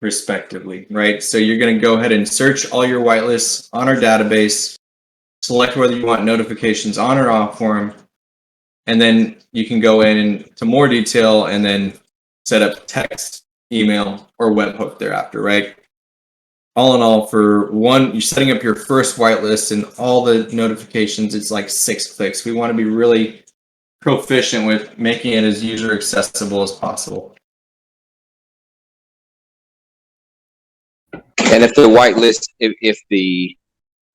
[SPEAKER 2] respectively, right? So you're going to go ahead and search all your whitelists on our database, select whether you want notifications on or off for them, and then you can go into more detail and then set up text, email, or webhook thereafter, right? All in all, for one, you're setting up your first whitelist and all the notifications, it's like 6 clicks. We want to be really proficient with making it as user accessible as possible.
[SPEAKER 4] And if the whitelist, if the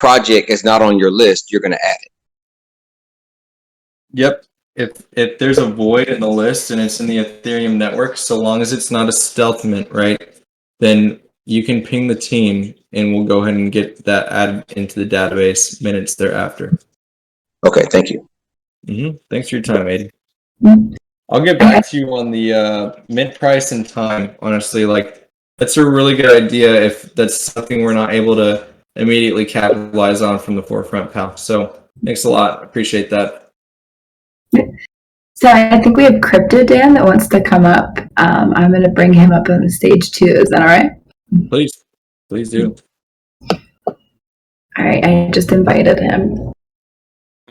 [SPEAKER 4] project is not on your list, you're going to add it.
[SPEAKER 2] Yep. If there's a void in the list and it's in the Ethereum network, so long as it's not a stealth mint, right, then you can ping the team and we'll go ahead and get that added into the database minutes thereafter.
[SPEAKER 4] Okay, thank you.
[SPEAKER 2] Thanks for your time, Aiden. I'll get back to you on the mint price and time, honestly. Like, that's a really good idea if that's something we're not able to immediately capitalize on from the forefront, pal. So thanks a lot. Appreciate that.
[SPEAKER 1] So I think we have Crypto Dan that wants to come up. I'm going to bring him up on the stage too. Is that all right?
[SPEAKER 2] Please do.
[SPEAKER 1] All right, I just invited him.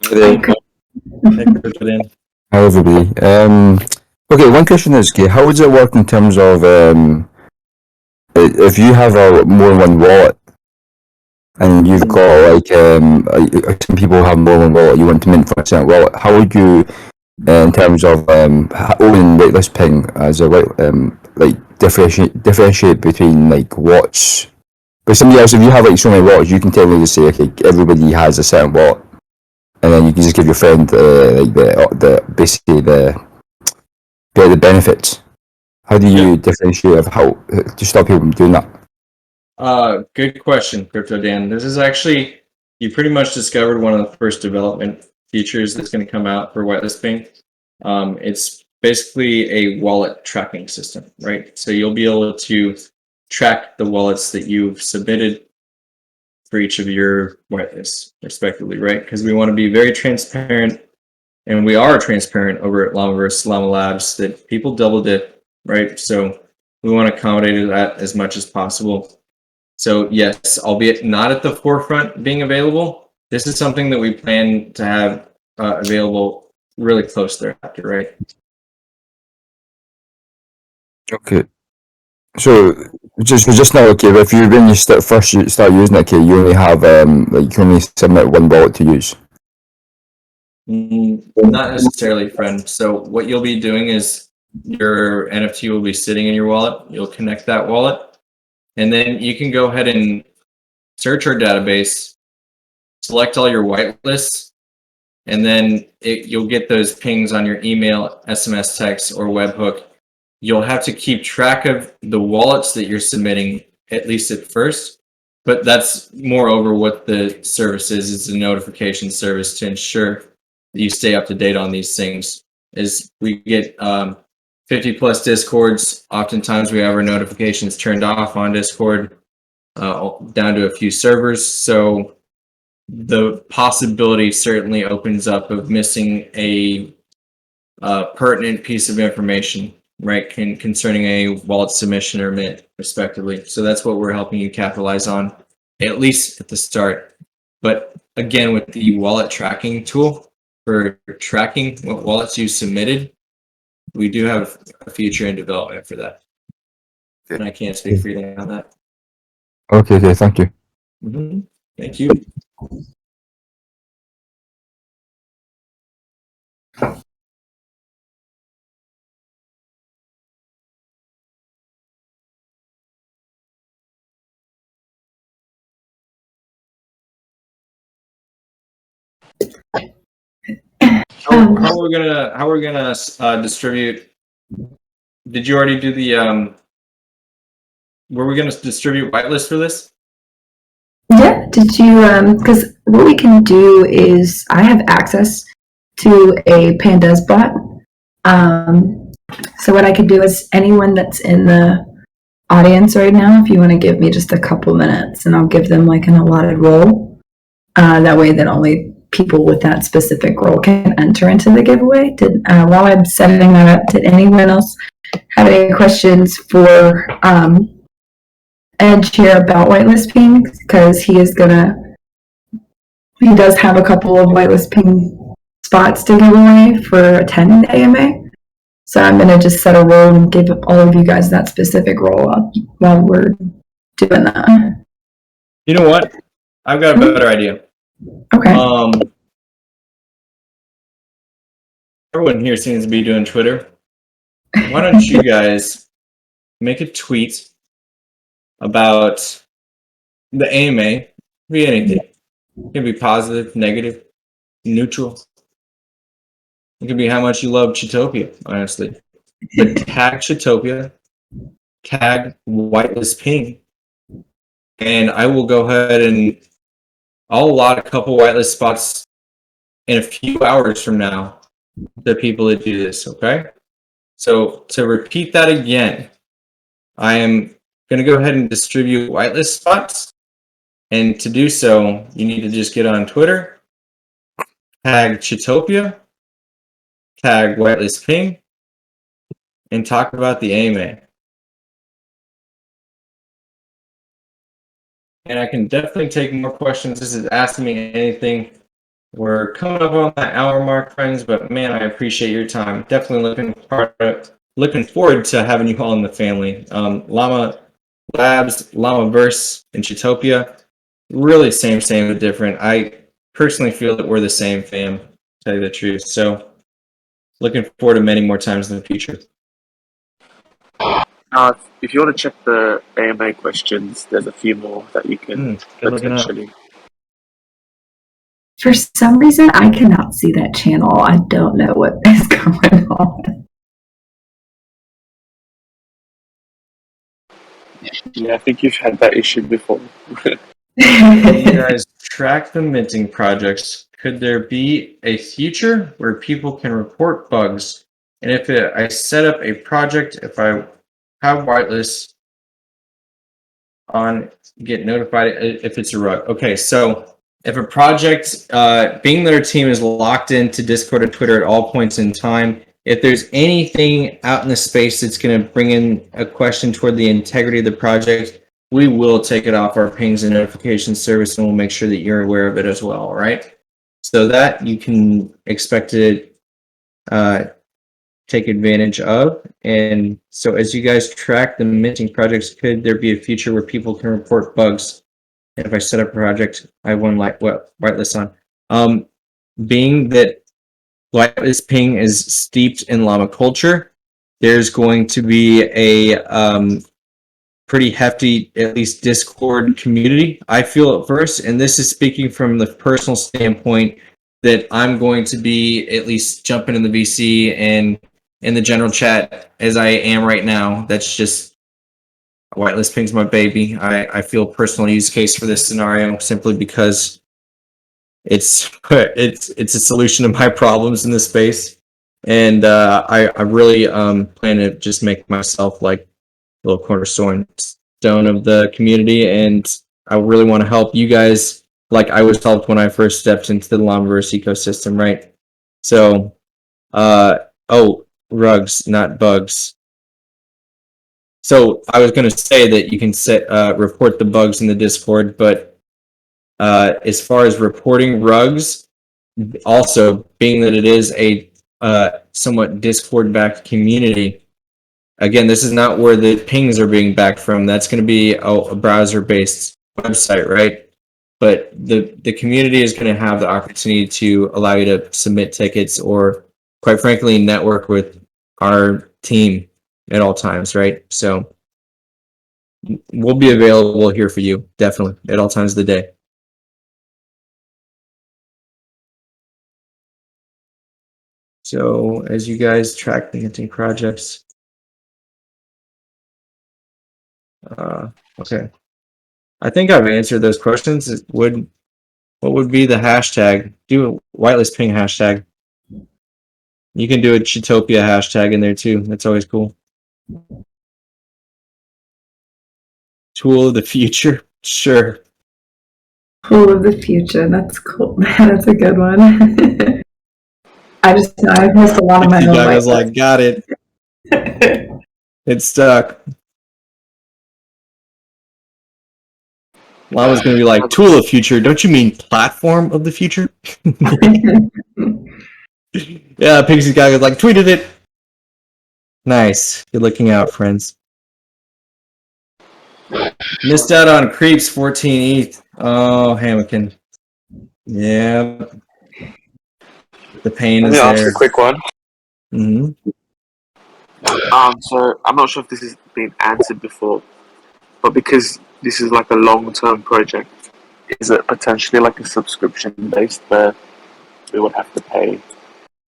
[SPEAKER 2] Hey, Crypto Dan.
[SPEAKER 5] Hi, everybody. Okay, one question is, how does it work in terms of if you have more than one wallet and you've got like some people have more than one wallet, you want to mint for a certain wallet, how would you, in terms of owning Whitelist Ping as a like differentiate between like what's, but somebody else, if you have like so many wallets, you can tell me to say, okay, everybody has a certain wallet, and then you can just give your friend like the basically the benefits. How do you differentiate of how to stop people from doing that?
[SPEAKER 2] Good question, Crypto Dan. This is actually, you pretty much discovered one of the first development features that's going to come out for Whitelist Ping. It's basically a wallet tracking system, right? So you'll be able to track the wallets that you've submitted for each of your whitelists, respectively, right? Because we want to be very transparent, and we are transparent over at Llamaverse, Llama Labs, that people double dip, right? So we want to accommodate that as much as possible. So yes, albeit not at the forefront being available, this is something that we plan to have available really close thereafter, right?
[SPEAKER 5] Okay. So just now, okay. If you when you start using it, okay, you only have like you can only submit one wallet to use.
[SPEAKER 2] Not necessarily, friend. So what you'll be doing is your NFT will be sitting in your wallet. You'll connect that wallet, and then you can go ahead and search our database, select all your whitelists, and then you'll get those pings on your email, SMS text, or webhook. You'll have to keep track of the wallets that you're submitting, at least at first. But that's moreover what the service is. It's a notification service to ensure that you stay up to date on these things. As we get 50 plus Discords, oftentimes we have our notifications turned off on Discord, down to a few servers. So the possibility certainly opens up of missing a pertinent piece of information, right, concerning a wallet submission or mint, respectively. So that's what we're helping you capitalize on, at least at the start. But again, with the wallet tracking tool for tracking what wallets you submitted, we do have a feature in development for that. And I can't speak for you on that.
[SPEAKER 5] Okay, thank you.
[SPEAKER 2] Thank you. How we're gonna distribute? Did you already do the were we gonna distribute whitelist for this?
[SPEAKER 1] Yeah, did you, because what we can do is I have access to a Pandas bot. So what I could do is anyone that's in the audience right now, if you want to give me just a couple minutes and I'll give them like an allotted role. That way that only people with that specific role can enter into the giveaway. While I'm setting that up, did anyone else have any questions for Edge here about Whitelist Ping? Because he does have a couple of Whitelist Ping spots to give away for attending the AMA. So I'm going to just set a role and give all of you guys that specific role while we're doing that.
[SPEAKER 2] You know what? I've got a better idea.
[SPEAKER 1] Okay.
[SPEAKER 2] Everyone here seems to be doing Twitter. Why don't you guys make a tweet about the AMA? Be anything. It can be positive, negative, neutral. It can be how much you love Cheetopia, honestly. But tag Cheetopia, tag Whitelist Ping, and I will go ahead and I'll allot a couple whitelist spots in a few hours from now to people that do this, okay? So to repeat that again, I am going to go ahead and distribute whitelist spots. And to do so, you need to just get on Twitter, tag Cheetopia, tag Whitelist Ping, and talk about the AMA. And I can definitely take more questions. This is asking me anything. We're coming up on that hour mark, friends, but man, I appreciate your time. Definitely looking forward to having you all in the family. Llama Labs, Llamaverse, and Cheetopia, really same but different. I personally feel that we're the same fam, to tell you the truth. So looking forward to many more times in the future.
[SPEAKER 3] If you want to check the AMA questions, there's a few more that you can potentially.
[SPEAKER 1] For some reason, I cannot see that channel. I don't know what is going on.
[SPEAKER 3] Yeah, I think you've had that issue before.
[SPEAKER 2] You guys track the minting projects. Could there be a future where people can report bugs? And if I set up a project, if I have whitelists, on get notified if it's a rug. Okay, so if a project, being that our team is locked into Discord and Twitter at all points in time, if there's anything out in the space that's going to bring in a question toward the integrity of the project, we will take it off our pings and notification service, and we'll make sure that you're aware of it as well, right? So that you can expect to take advantage of. And so as you guys track the minting projects, could there be a future where people can report bugs? And if I set up a project, I have one whitelist on. Being that Whitelist Ping is steeped in llama culture, there's going to be a pretty hefty, at least Discord community, I feel at first. And this is speaking from the personal standpoint that I'm going to be at least jumping in the VC and in the general chat as I am right now. That's just Whitelist Ping's my baby. I feel personal use case for this scenario simply because it's a solution to my problems in this space, and I really plan to just make myself like a little cornerstone of the community, and I really want to help you guys like I was helped when I first stepped into the Llamaverse ecosystem, right? So, rugs, not bugs. So I was going to say that you can report the bugs in the Discord, but as far as reporting rugs, also being that it is a somewhat Discord-backed community, again, this is not where the pings are being backed from. That's going to be a browser-based website, right? But the community is going to have the opportunity to allow you to submit tickets or, quite frankly, network with our team at all times, right? So we'll be available here for you, definitely, at all times of the day. So as you guys track the hinting projects, okay. I think I've answered those questions. What would be the hashtag? Do a Whitelist Ping hashtag. You can do a Cheetopia hashtag in there too. That's always cool. Tool of the future? Sure.
[SPEAKER 1] Tool of the future. That's cool. That's a good one. I just know I've missed a lot of my own
[SPEAKER 2] I was like, got it. It's stuck. Well, I was going to be like, tool of the future. Don't you mean platform of the future? Yeah, Pixie guy was like, tweeted it. Nice. Good looking out, friends. Missed out on creeps 14 ETH. Oh, Hamilton. Yeah. The pain
[SPEAKER 3] Let
[SPEAKER 2] is
[SPEAKER 3] me ask
[SPEAKER 2] there.
[SPEAKER 3] a quick one.
[SPEAKER 2] Mm-hmm.
[SPEAKER 3] So I'm not sure if this has been answered before, but because this is like a long-term project, is it potentially like a subscription-based where we would have to pay?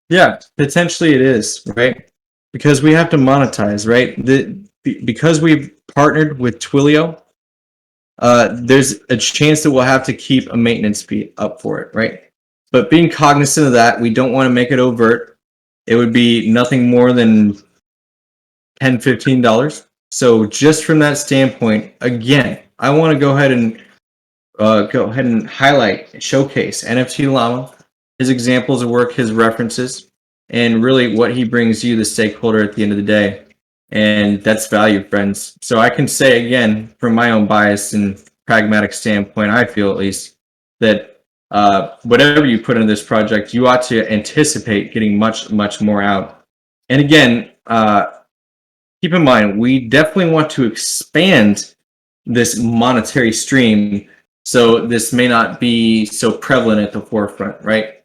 [SPEAKER 2] Yeah, potentially it is, right? Because we have to monetize, right? Because we've partnered with Twilio, there's a chance that we'll have to keep a maintenance fee up for it, right? But being cognizant of that, we don't want to make it overt. It would be nothing more than $10, $15. So just from that standpoint, again, I want to go ahead and highlight, showcase NFT Llama, his examples of work, his references, and really what he brings you, the stakeholder, at the end of the day. And that's value, friends. So I can say again, from my own bias and pragmatic standpoint, I feel at least that whatever you put into this project, you ought to anticipate getting much, much more out. And again, keep in mind, we definitely want to expand this monetary stream, so this may not be so prevalent at the forefront, right?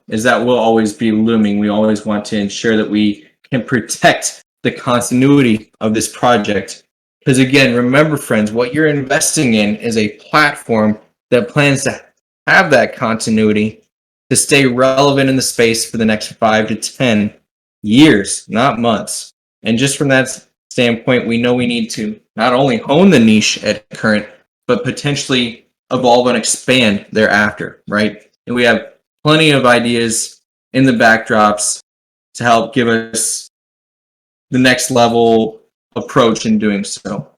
[SPEAKER 2] Is that will always be looming. We always want to ensure that we can protect the continuity of this project. Because again, remember, friends, what you're investing in is a platform that plans to have that continuity to stay relevant in the space for the next 5 to 10 years, not months. And just from that standpoint, we know we need to not only hone the niche at current, but potentially evolve and expand thereafter, right? And we have plenty of ideas in the backdrops to help give us the next level approach in doing so.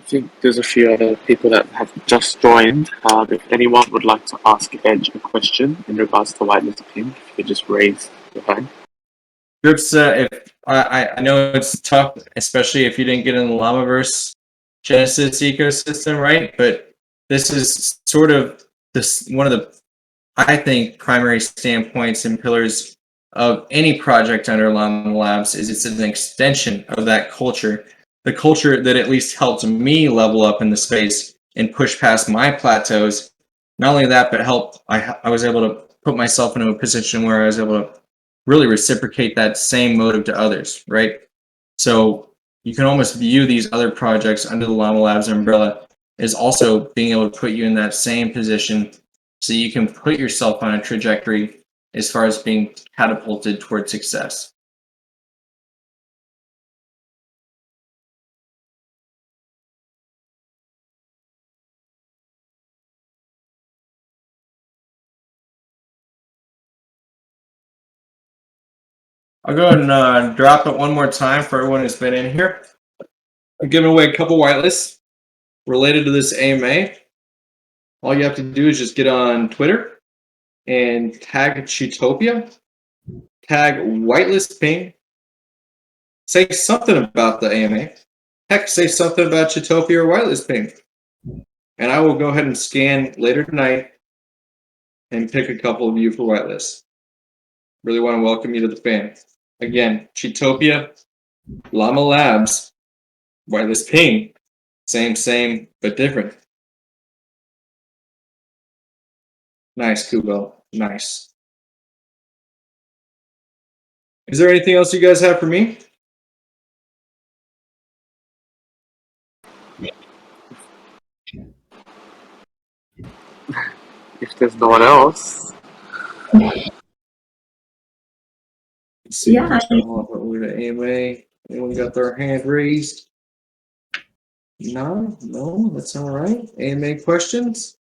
[SPEAKER 3] think there's a few other people that have just joined. If anyone would like to ask Edge a question in regards to Whitelist Ping, if you could just raise your hand.
[SPEAKER 2] Groups, if I know it's tough, especially if you didn't get in the Llamaverse Genesis ecosystem, right? But this is sort of one of the, I think, primary standpoints and pillars of any project under Llama Labs is it's an extension of that culture, the culture that at least helped me level up in the space and push past my plateaus. Not only that, but I was able to put myself into a position where I was able to really reciprocate that same motive to others, right? So you can almost view these other projects under the Llama Labs umbrella as also being able to put you in that same position so you can put yourself on a trajectory as far as being catapulted toward success. I'll go ahead and drop it one more time for everyone who's been in here. I'm giving away a couple whitelists related to this AMA. All you have to do is just get on Twitter and tag Cheetopia, tag Whitelist Ping, say something about the AMA. Heck, say something about Cheetopia or Whitelist Ping. And I will go ahead and scan later tonight and pick a couple of you for whitelists. Really want to welcome you to the fam. Again, Cheetopia, Llama Labs, Whitelist Ping. Same, but different. Nice, Kubo. Nice. Is there anything else you guys have for me?
[SPEAKER 3] If there's no one else,
[SPEAKER 2] Let's see.
[SPEAKER 1] Yeah.
[SPEAKER 2] We're to AMA. Anyone got their hand raised? No, that's all right. AMA questions?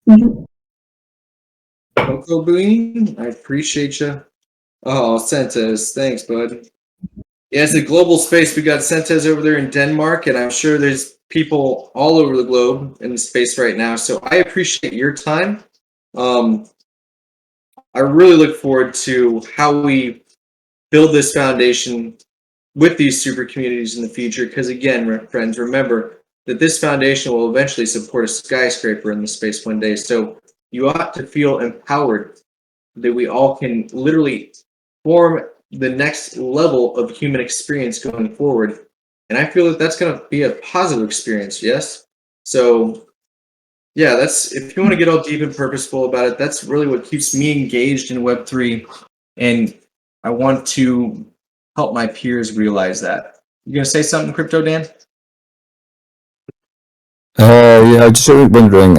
[SPEAKER 1] Mhm.
[SPEAKER 2] Coco Bean, I appreciate you. Oh, Sentes, thanks, bud. Yeah, it's a global space. We got Sentes over there in Denmark, and I'm sure there's people all over the globe in the space right now. So I appreciate your time. I really look forward to how we build this foundation with these super communities in the future. Because again, friends, remember that this foundation will eventually support a skyscraper in the space one day. So you ought to feel empowered that we all can literally form the next level of human experience going forward. And I feel that that's going to be a positive experience, yes? So, yeah, that's, if you want to get all deep and purposeful about it, that's really what keeps me engaged in Web3. And I want to help my peers realize that. You going to say something, Crypto Dan?
[SPEAKER 5] Yeah, I just was wondering,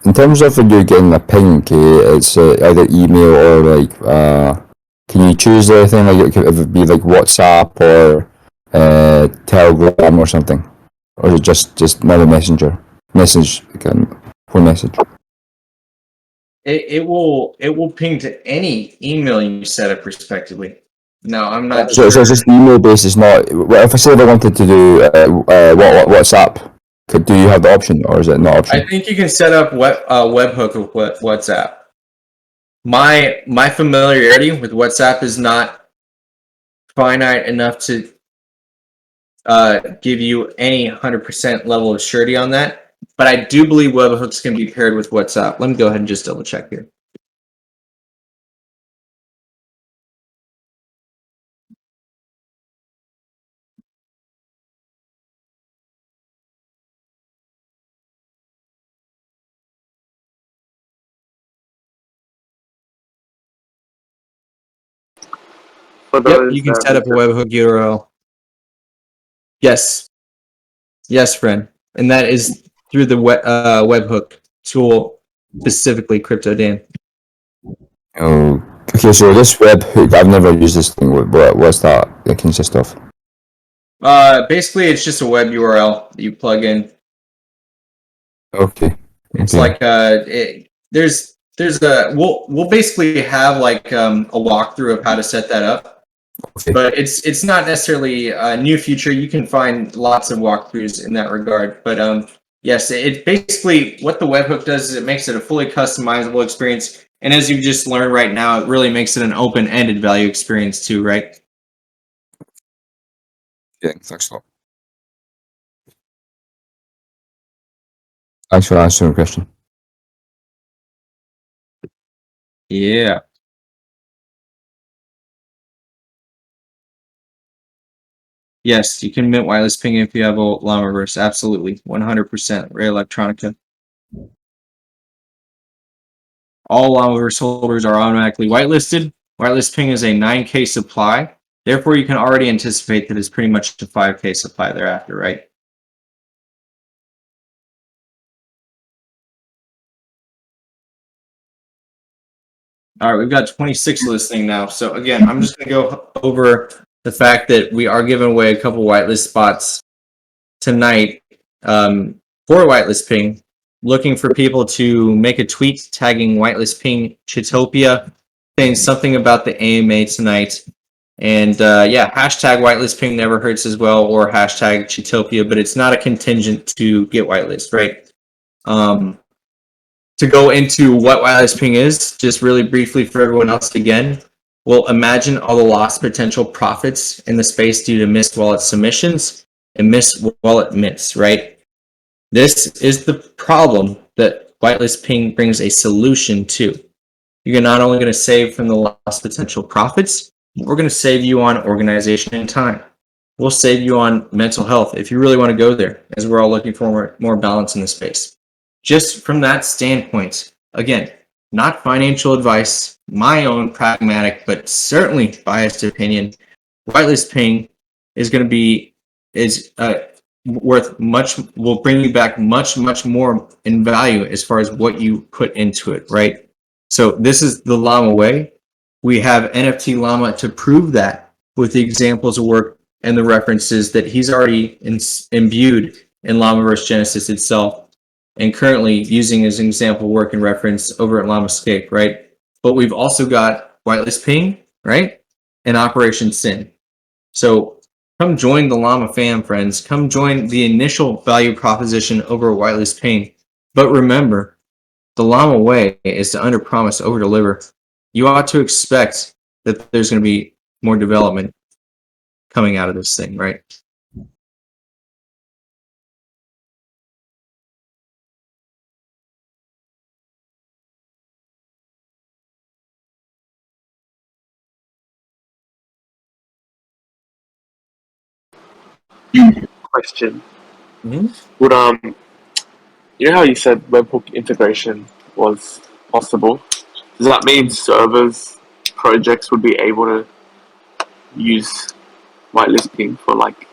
[SPEAKER 5] in terms of when you're getting a ping, okay, it's either email or like, can you choose anything? Like, it would be like WhatsApp or Telegram or something, or is it just another message, phone message?
[SPEAKER 2] It will ping to any email you set up respectively. No, I'm not
[SPEAKER 5] So,
[SPEAKER 2] sure.
[SPEAKER 5] so it's just email based. It's not. Well, if I say I wanted to do WhatsApp, do you have the option, or is it not option?
[SPEAKER 2] I think you can set up webhook with WhatsApp. My familiarity with WhatsApp is not finite enough to give you any 100% level of surety on that. But I do believe webhooks can be paired with WhatsApp. Let me go ahead and just double check here.
[SPEAKER 3] for
[SPEAKER 2] Yep,
[SPEAKER 3] those
[SPEAKER 2] you can set up a webhook URL. Yes, friend, and that is through the webhook tool, specifically Crypto Dan.
[SPEAKER 5] Oh, okay. So this webhook, I've never used this thing. What's that? It consist of?
[SPEAKER 2] Basically, it's just a web URL that you plug in.
[SPEAKER 5] Okay.
[SPEAKER 2] It's
[SPEAKER 5] Okay.
[SPEAKER 2] like there's a we'll basically have like a walkthrough of how to set that up.
[SPEAKER 5] Okay.
[SPEAKER 2] But it's not necessarily a new feature. You can find lots of walkthroughs in that regard. But yes, it basically what the webhook does is it makes it a fully customizable experience. And as you've just learned right now, it really makes it an open-ended value experience too, right?
[SPEAKER 5] Yeah, thanks a lot. Thanks for answering the question.
[SPEAKER 2] Yeah. Yes, you can mint Whitelist Ping if you have a Llamaverse. Absolutely. 100%. Ray Electronica. All Llamaverse holders are automatically whitelisted. Whitelist Ping is a 9K supply. Therefore, you can already anticipate that it's pretty much a 5K supply thereafter, right? All right, we've got 26 listening now. So again, I'm just going to go over the fact that we are giving away a couple whitelist spots tonight for Whitelist Ping. Looking for people to make a tweet tagging Whitelist Ping Cheetopia, saying something about the AMA tonight. And yeah, hashtag Whitelist Ping never hurts as well, or hashtag Cheetopia, but it's not a contingent to get whitelist, right? To go into what Whitelist Ping is, just really briefly for everyone else again, well, imagine all the lost potential profits in the space due to missed wallet submissions and missed wallet mints, right? This is the problem that Whitelist Ping brings a solution to. You're not only going to save from the lost potential profits, we're going to save you on organization and time. We'll save you on mental health if you really want to go there, as we're all looking for more balance in the space. Just from that standpoint, again, not financial advice, my own pragmatic but certainly biased opinion, Whitelist Ping is going to be worth much, will bring you back much more in value as far as what you put into it, right? So this is the Llama way. We have NFT Llama to prove that with the examples of work and the references that he's already imbued in Llamaverse Genesis itself, and currently using as an example work and reference over at Llamascape, right? But we've also got Whitelist Ping, right? And Operation Sin. So come join the Llama fam, friends. Come join the initial value proposition over Whitelist Ping. But remember, the Llama way is to under-promise, over-deliver. You ought to expect that there's going to be more development coming out of this thing, right?
[SPEAKER 3] Question.
[SPEAKER 2] Mm-hmm.
[SPEAKER 3] Would you know how you said webhook integration was possible? Does that mean servers, projects would be able to use whitelist ping for like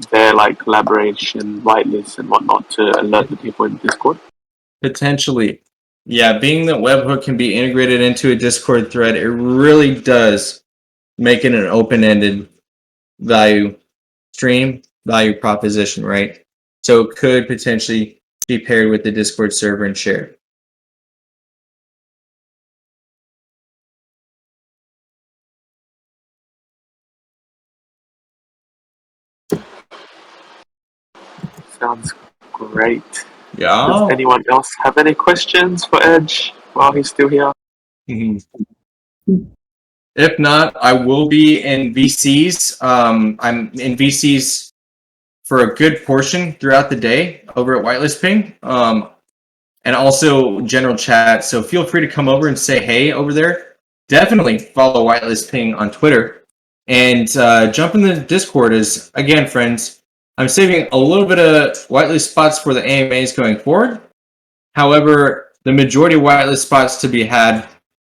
[SPEAKER 3] their like collaboration whitelists and whatnot to alert the people in Discord?
[SPEAKER 2] Potentially. Yeah, being that webhook can be integrated into a Discord thread, it really does make it an open-ended value stream, value proposition, right? So it could potentially be paired with the Discord server and shared.
[SPEAKER 3] Sounds great.
[SPEAKER 2] Yeah.
[SPEAKER 3] Does anyone else have any questions for Edge while he's still here?
[SPEAKER 2] If not, I will be in VCs. I'm in VCs for a good portion throughout the day over at Whitelist Ping, and also general chat. So feel free to come over and say hey over there. Definitely follow Whitelist Ping on Twitter and jump in the Discord. As again, friends, I'm saving a little bit of whitelist spots for the AMAs going forward. However, the majority of whitelist spots to be had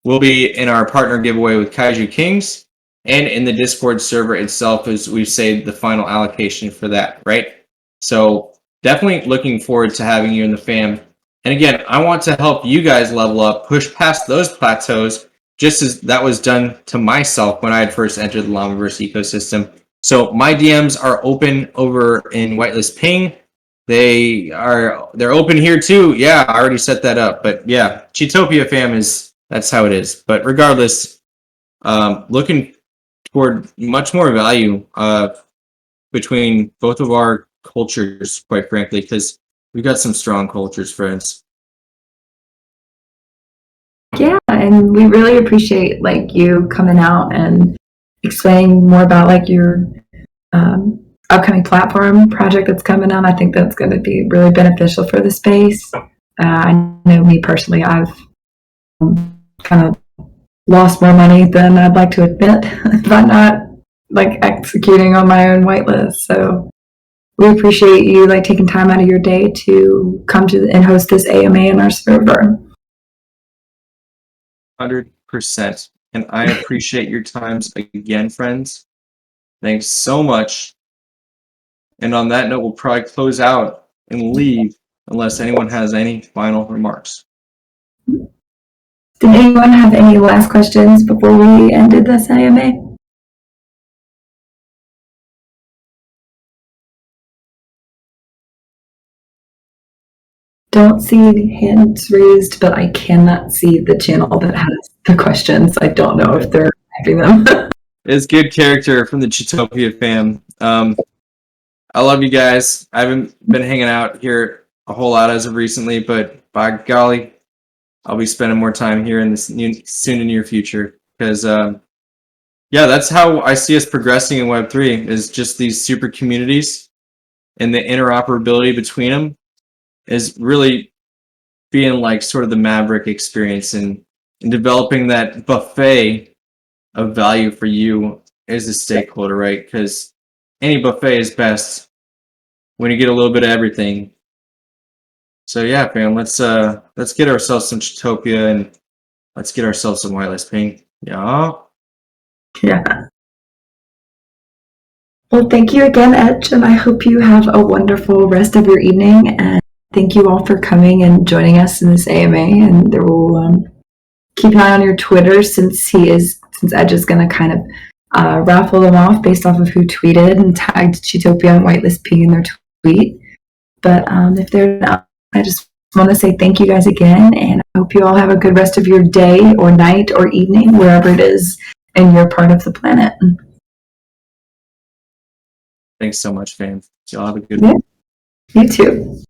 [SPEAKER 2] will be in our partner giveaway with Kaiju Kings and in the Discord server itself, as we've saved the final allocation for that, right? So definitely looking forward to having you in the fam. And again, I want to help you guys level up, push past those plateaus, just as that was done to myself when I had first entered the Llamaverse ecosystem. So my DMs are open over in Whitelist Ping. They're open here too. Yeah, I already set that up. But yeah, Cheetopia fam that's how it is. But regardless, looking toward much more value between both of our cultures, quite frankly, because we've got some strong cultures, friends.
[SPEAKER 1] Yeah, and we really appreciate like you coming out and explaining more about like your upcoming platform project that's coming on. I think that's going to be really beneficial for the space. I know me personally, I've kind of lost more money than I'd like to admit by not like executing on my own whitelist. So we appreciate you like taking time out of your day to come to and host this AMA in our server.
[SPEAKER 2] 100%. And I appreciate your times again, friends. Thanks so much. And on that note, we'll probably close out and leave unless anyone has any final remarks.
[SPEAKER 1] Did anyone have any last questions before we ended this AMA? Don't see any hands raised, but I cannot see the channel that has the questions. I don't know if they're having them.
[SPEAKER 2] It's good character from the Cheetopia fam. I love you guys. I haven't been hanging out here a whole lot as of recently, but by golly, I'll be spending more time here in this soon and near future. Because, yeah, that's how I see us progressing in Web3 is just these super communities and the interoperability between them is really being like sort of the Maverick experience and developing that buffet of value for you as a stakeholder, right? Because any buffet is best when you get a little bit of everything. So yeah, fam, let's get ourselves some Cheetopia and let's get ourselves some Whitelist Ping. Yeah.
[SPEAKER 1] Yeah. Well, thank you again, Edge, and I hope you have a wonderful rest of your evening. And thank you all for coming and joining us in this AMA. And there will keep an eye on your Twitter since Edge is going to kind of raffle them off based off of who tweeted and tagged Cheetopia and Whitelist Ping in their tweet. But if they're not, I just want to say thank you guys again, and I hope you all have a good rest of your day or night or evening, wherever it is in your part of the planet.
[SPEAKER 2] Thanks so much, fam. Y'all have a good one.
[SPEAKER 1] You too.